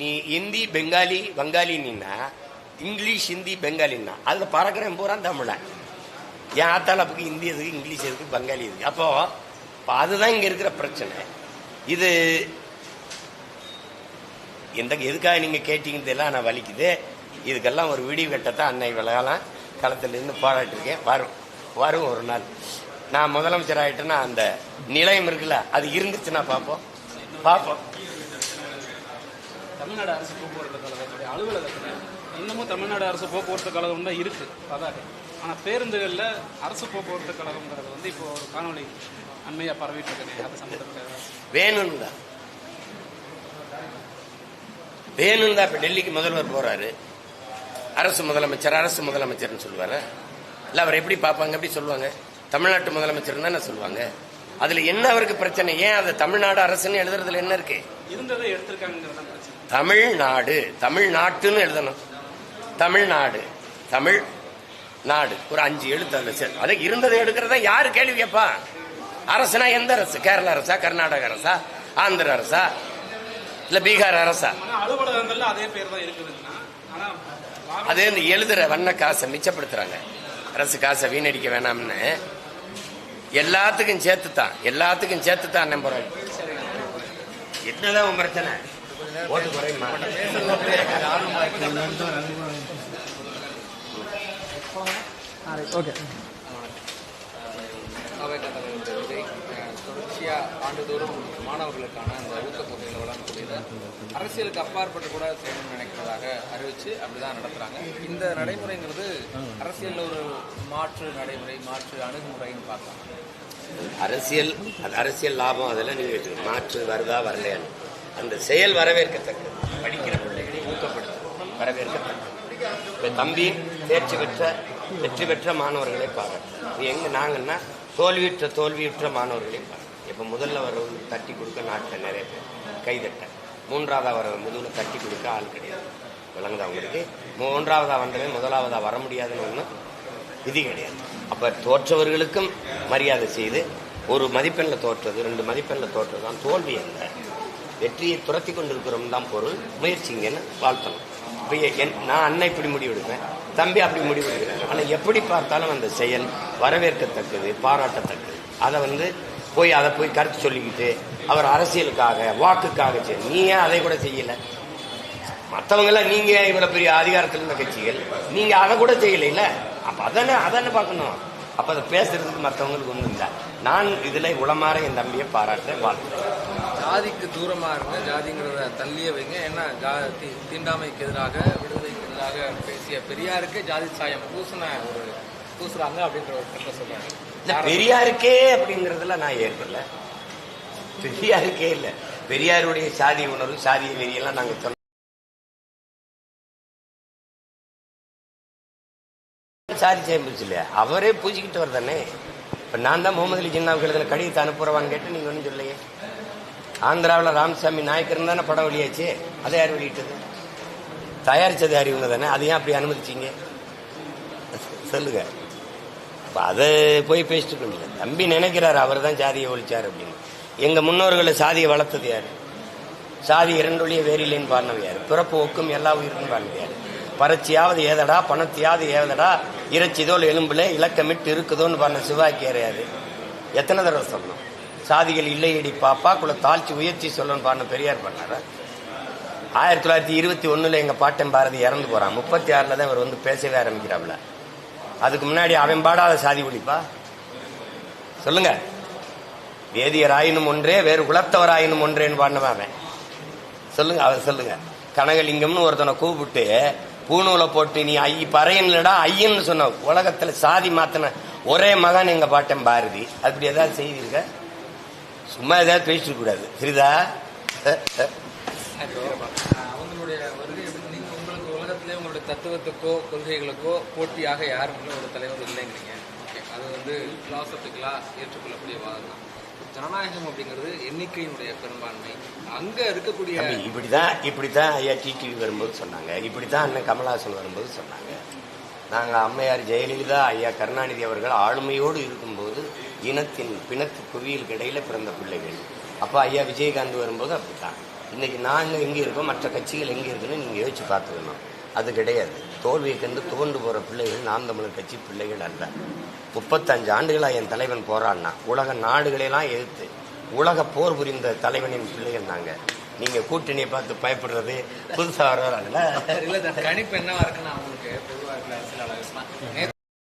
நீ ஹிந்தி பெங்காலி வங்காளின்னா, இங்கிலீஷ் ஹிந்தி பெங்காலின்னா அதுல பறக்கிறேன் பூரா தமிழ. என் ஆத்தாளப்புக்கு ஹிந்தி எதுக்கு, இங்கிலீஷ் எதுக்கு, பங்காளி எதுக்கு? அப்போ அதுதான் இங்க இருக்கிற பிரச்சனை. இது எதுக்காக நீங்க கேட்டீங்கன்னு எல்லாம் நான் வலிக்குது. இதுக்கெல்லாம் ஒரு விடிவு கட்டத்தான் அன்னை விலகலாம் களத்துல இருந்து போராட்டிருக்கேன். வரும் ஒரு நாள் நான் முதலமைச்சர் ஆயிட்டேன்னா அந்த நிலையம் இருக்குல்ல, அது இருந்துச்சுன்னா பார்ப்போம். தமிழ்நாடு அரசு போக்குவரத்து கழகத்துடைய அலுவலகத்தில் இன்னமும் தமிழ்நாடு அரசு போக்குவரத்து கழகம் தான் இருக்கு பதாகை. ஆனால் பேருந்துகளில் அரசு போக்குவரத்து கழகம்ங்கிறது இப்போ ஒரு காணொலி அண்மையாக பரவிட்டு இருக்கு. அது சம்பந்தப்பட்ட வேணும் தான் இப்ப டெல்லிக்கு முதல்வர் போறாரு, அரசு முதலமைச்சர்னு சொல்லுவாரு. இல்ல அவர் எப்படி பார்ப்பாங்க, எப்படி சொல்லுவாங்க? தமிழ்நாட்டு முதலமைச்சர் தானே சொல்லுவாங்க. அதுல என்ன அவருக்கு பிரச்சனை? ஏன் அது தமிழ்நாடு அரசுன்னு எழுதுறதுல என்ன இருக்கு? இருந்ததை எடுத்திருக்காங்க. தமிழ்நாடு, தமிழ்நாட்டுன்னு எழுதணும். தமிழ்நாடு, தமிழ்நாடு ஒரு 5 எழுத்து அல்ல சார். அது இருந்ததை எடுக்கிறதா யாரு கேள்வி கேட்பா? அரசுனா எந்த அரசு? கேரள அரசா, கர்நாடக அரசா, ஆந்திர அரசா, இல்ல பீகார் அரசா? அலுவலகங்கள்ல அதே பேர் தான் இருக்குதுன்னா, அதே இந்த எழுதுற வண்ண காசை மிச்சப்படுத்துறாங்க. அரசு காசை வீணடிக்க வேணாம்னு எல்லாத்துக்கும் சேர்த்துத்தான் நம்புறாங்க. என்னதான் உன் பிரச்சனை? ஓட்டு குறையுமா? தொடர்ச்சியா ஆண்டுதோறும் மாணவர்களுக்கான அந்த ஊக்கத்தொகைகளை வழங்கக்கூடியது அரசியலுக்கு அப்பாற்பட்டு கூட செய்யணும்னு நினைக்கிறதாக அறிவிச்சு அப்படிதான் நடத்துறாங்க. இந்த நடைமுறைங்கிறது அரசியல் ஒரு மாற்று நடைமுறை, மாற்று அணுகுமுறைன்னு பார்க்கலாம். அரசியல் லாபம் அதெல்லாம் நீங்க மாற்று வருதா வரலையான்னு அந்த செயல் வரவேற்கத்தக்கது. படிக்கிற பிள்ளைகளை ஊக்கப்படுத்த வரவேற்கத்தக்கது. இப்ப தம்பி வெற்றி பெற்ற மாணவர்களை பாராட்டு. எங்க நாங்கன்னா தோல்வியுற்ற மாணவர்களையும் பாராட்டு. இப்ப முதல்ல வரவங்க தட்டி கொடுக்க நாட்டில் நிறைய பேர் கைதட்ட, 3ஆவதா வர முதல்ல தட்டி கொடுக்க ஆள் கிடையாது. விளங்குதா உங்களுக்கு? 3ஆவதா வந்தவன் 1ஆவதா வர முடியாதுன்னு ஒண்ணு விதி கிடையாது. அப்ப தோற்றவர்களுக்கும் மரியாதை செய்து, ஒரு மதிப்பெண்ல தோற்றது 2 மதிப்பெண்ல தோற்றது தான் தோல்வி அல்ல, வெற்றியை துரத்தி கொண்டிருக்கிறோம் தான் பொருள். முயற்சிங்கன்னு வாழ்த்தணும். நான் அண்ணன் இப்படி முடிவெடுப்பேன், தம்பி அப்படி முடிவெடுக்கிறேன். ஆனால் எப்படி பார்த்தாலும் அந்த செயல் வரவேற்கத்தக்கது, பாராட்டத்தக்கது. அதை போய் அதை போய் கருத்து சொல்லிக்கிட்டு அவர் அரசியலுக்காக வாக்குக்காக நீ ஏன் அதை கூட செய்யல? மற்றவங்க எல்லாம் நீங்க இவ்வளவு பெரிய அதிகாரத்தில் இருந்த கட்சிகள் நீங்க அதை கூட செய்யல. அப்ப அதானே பார்க்கணும். அப்ப அதை பேசுறதுக்கு மற்றவங்களுக்கு ஒண்ணும் இல்லை. நான் இதுல உளமாற என் தம்பியை பாராட்டுறேன், வாழ்த்துறேன். ஜாதிக்கு தூரமா இருங்க, ஜாதிங்கிறத தள்ளியே வைங்க. ஏன்னா தீண்டாமைக்கு எதிராக, விடுதலைக்கு எதிராக பேசிய பெரியாருக்கு ஜாதி சாயம் பூசுறாங்க அப்படின்ற ஒரு கருத்தை சொல்றாங்க. பெரியாருக்கே அப்படிங்கறதுல நான் ஏற்கல. பெரியாருக்கே இல்ல, பெரியாருடைய சாதி உணர்வு, சாதிய வெறியெல்லாம் நாங்க சொன்ன சாதி சேம்பிச்சு இல்லையா, அவரே பூஜிக்கிட்டு வருதானே. இப்ப நான் தான் முகமது அலி ஜின்னாவுக்கு எழுதின கடிதத்தை அனுப்புறவான்னு கேட்டு நீங்க ஒன்றும் சொல்லையே. ஆந்திராவில் ராமசாமி நாயக்கர் தானே படம் வெளியாச்சு, அதை யார் வெளியிட்டது? தயாரிச்சது யார்? இவங்க தானே. அதை ஏன் அப்படி அனுமதிச்சிங்க சொல்லுங்க. அதை போய் பேசிட்டு இருக்கீங்க. தம்பி நினைக்கிறாரு அவர் தான் சாதியை ஒழிச்சார் அப்படின்னு. எங்க முன்னோர்களை சாதியை வளர்த்தது யாரு? சாதி இரண்டொழிய வேறில்லைன்னு பாடினது யாரு? பிறப்பு ஒக்கும் எல்லா உயிருக்கும் பாடினது யாரு? பறச்சியாவது ஏதடா பணத்தையாவது ஏதடா இறைச்சிதோல் எலும்புல இலக்கமிட்டு இருக்குதோன்னு பாடின சிவாக்கியார் யாரு? எத்தனை தடவை சொல்லணும்? சாதிகள் இல்லையடி பாப்பா குள்ள தாழ்ச்சி உயர்ச்சி சொல்லணும்னு பாடின பெரியார் பண்ணாரா? 1921 எங்க பாட்டன் பாரதி இறந்து போறான். 36 தான் அவர் வந்து பேசவே ஆரம்பிக்கிறாப்ல. அதுக்கு முன்னாடி அவன் பாடாத சாதி ஒழிப்பா சொல்லுங்க. வேதியர் ஆயினும் ஒன்றே வேறு குலத்தவர் ஆயினும் ஒன்றேன்னு பாடினவன் அவன். சொல்லுங்க, அவர் சொல்லுங்க. கனகலிங்கம்னு ஒருத்தனை கூப்பிட்டு பூணூலை போட்டு நீ பறையன்லடா ஐயன்னு சொன்ன உலகத்துல சாதி மாத்தின ஒரே மகன் எங்க பாட்டன் பாரதி. அப்படி ஏதாவது செய்திருக்க? சும்மா ஏதாவது பேசிட்டு கூடாது, சரிதா? அவங்களுடைய வருகை நீங்க உங்களுக்கு உலகத்திலே உங்களுடைய தத்துவத்துக்கோ கொள்கைகளுக்கோ போட்டியாக யாரும் ஒரு தலைவர் இல்லைங்கிறீங்க. அது வந்து பிலாசபிக்கலா ஏற்றுக்கொள்ளக்கூடிய வாதம் தான். ஜனநாயகம் அப்படிங்கிறது எண்ணிக்கையினுடைய பெரும்பான்மை. அங்க இருக்கக்கூடிய இப்படித்தான் ஐயா டிடிவி வரும்போது சொன்னாங்க, இப்படித்தான் அண்ணன் கமலஹாசன் வரும்போது சொன்னாங்க. நாங்க அம்மையார் ஜெயலலிதா, ஐயா கருணாநிதி அவர்கள் ஆளுமையோடு இருக்கும்போது இனத்தின் பிணத்து குவியலுக்கு இடையில பிறந்த பிள்ளைகள். அப்ப ஐயா விஜயகாந்த் வரும்போது அப்படித்தான். இன்னைக்கு நாங்க எங்க இருக்கோம், மற்ற கட்சிகள் எங்க இருக்குன்னு நீங்க யோசிச்சு பார்த்துக்கணும். அது கிடையாது. தோல்வியை கண்டு துவண்டு போற பிள்ளைகள் நாம் தமிழர் கட்சி பிள்ளைகள் அல்ல. 35 ஆண்டுகளா என் தலைவன் போராடினா உலக நாடுகளெல்லாம் எதிர்த்து உலக போர் புரிந்த தலைவனின் பிள்ளைகள் நாங்க. நீங்க கூட்டணியை பார்த்து பயப்படுறது புதுசா வர்றாங்கல்ல. கணிப்பு என்னவா இருக்குன்னு அவங்களுக்கு பொதுவாக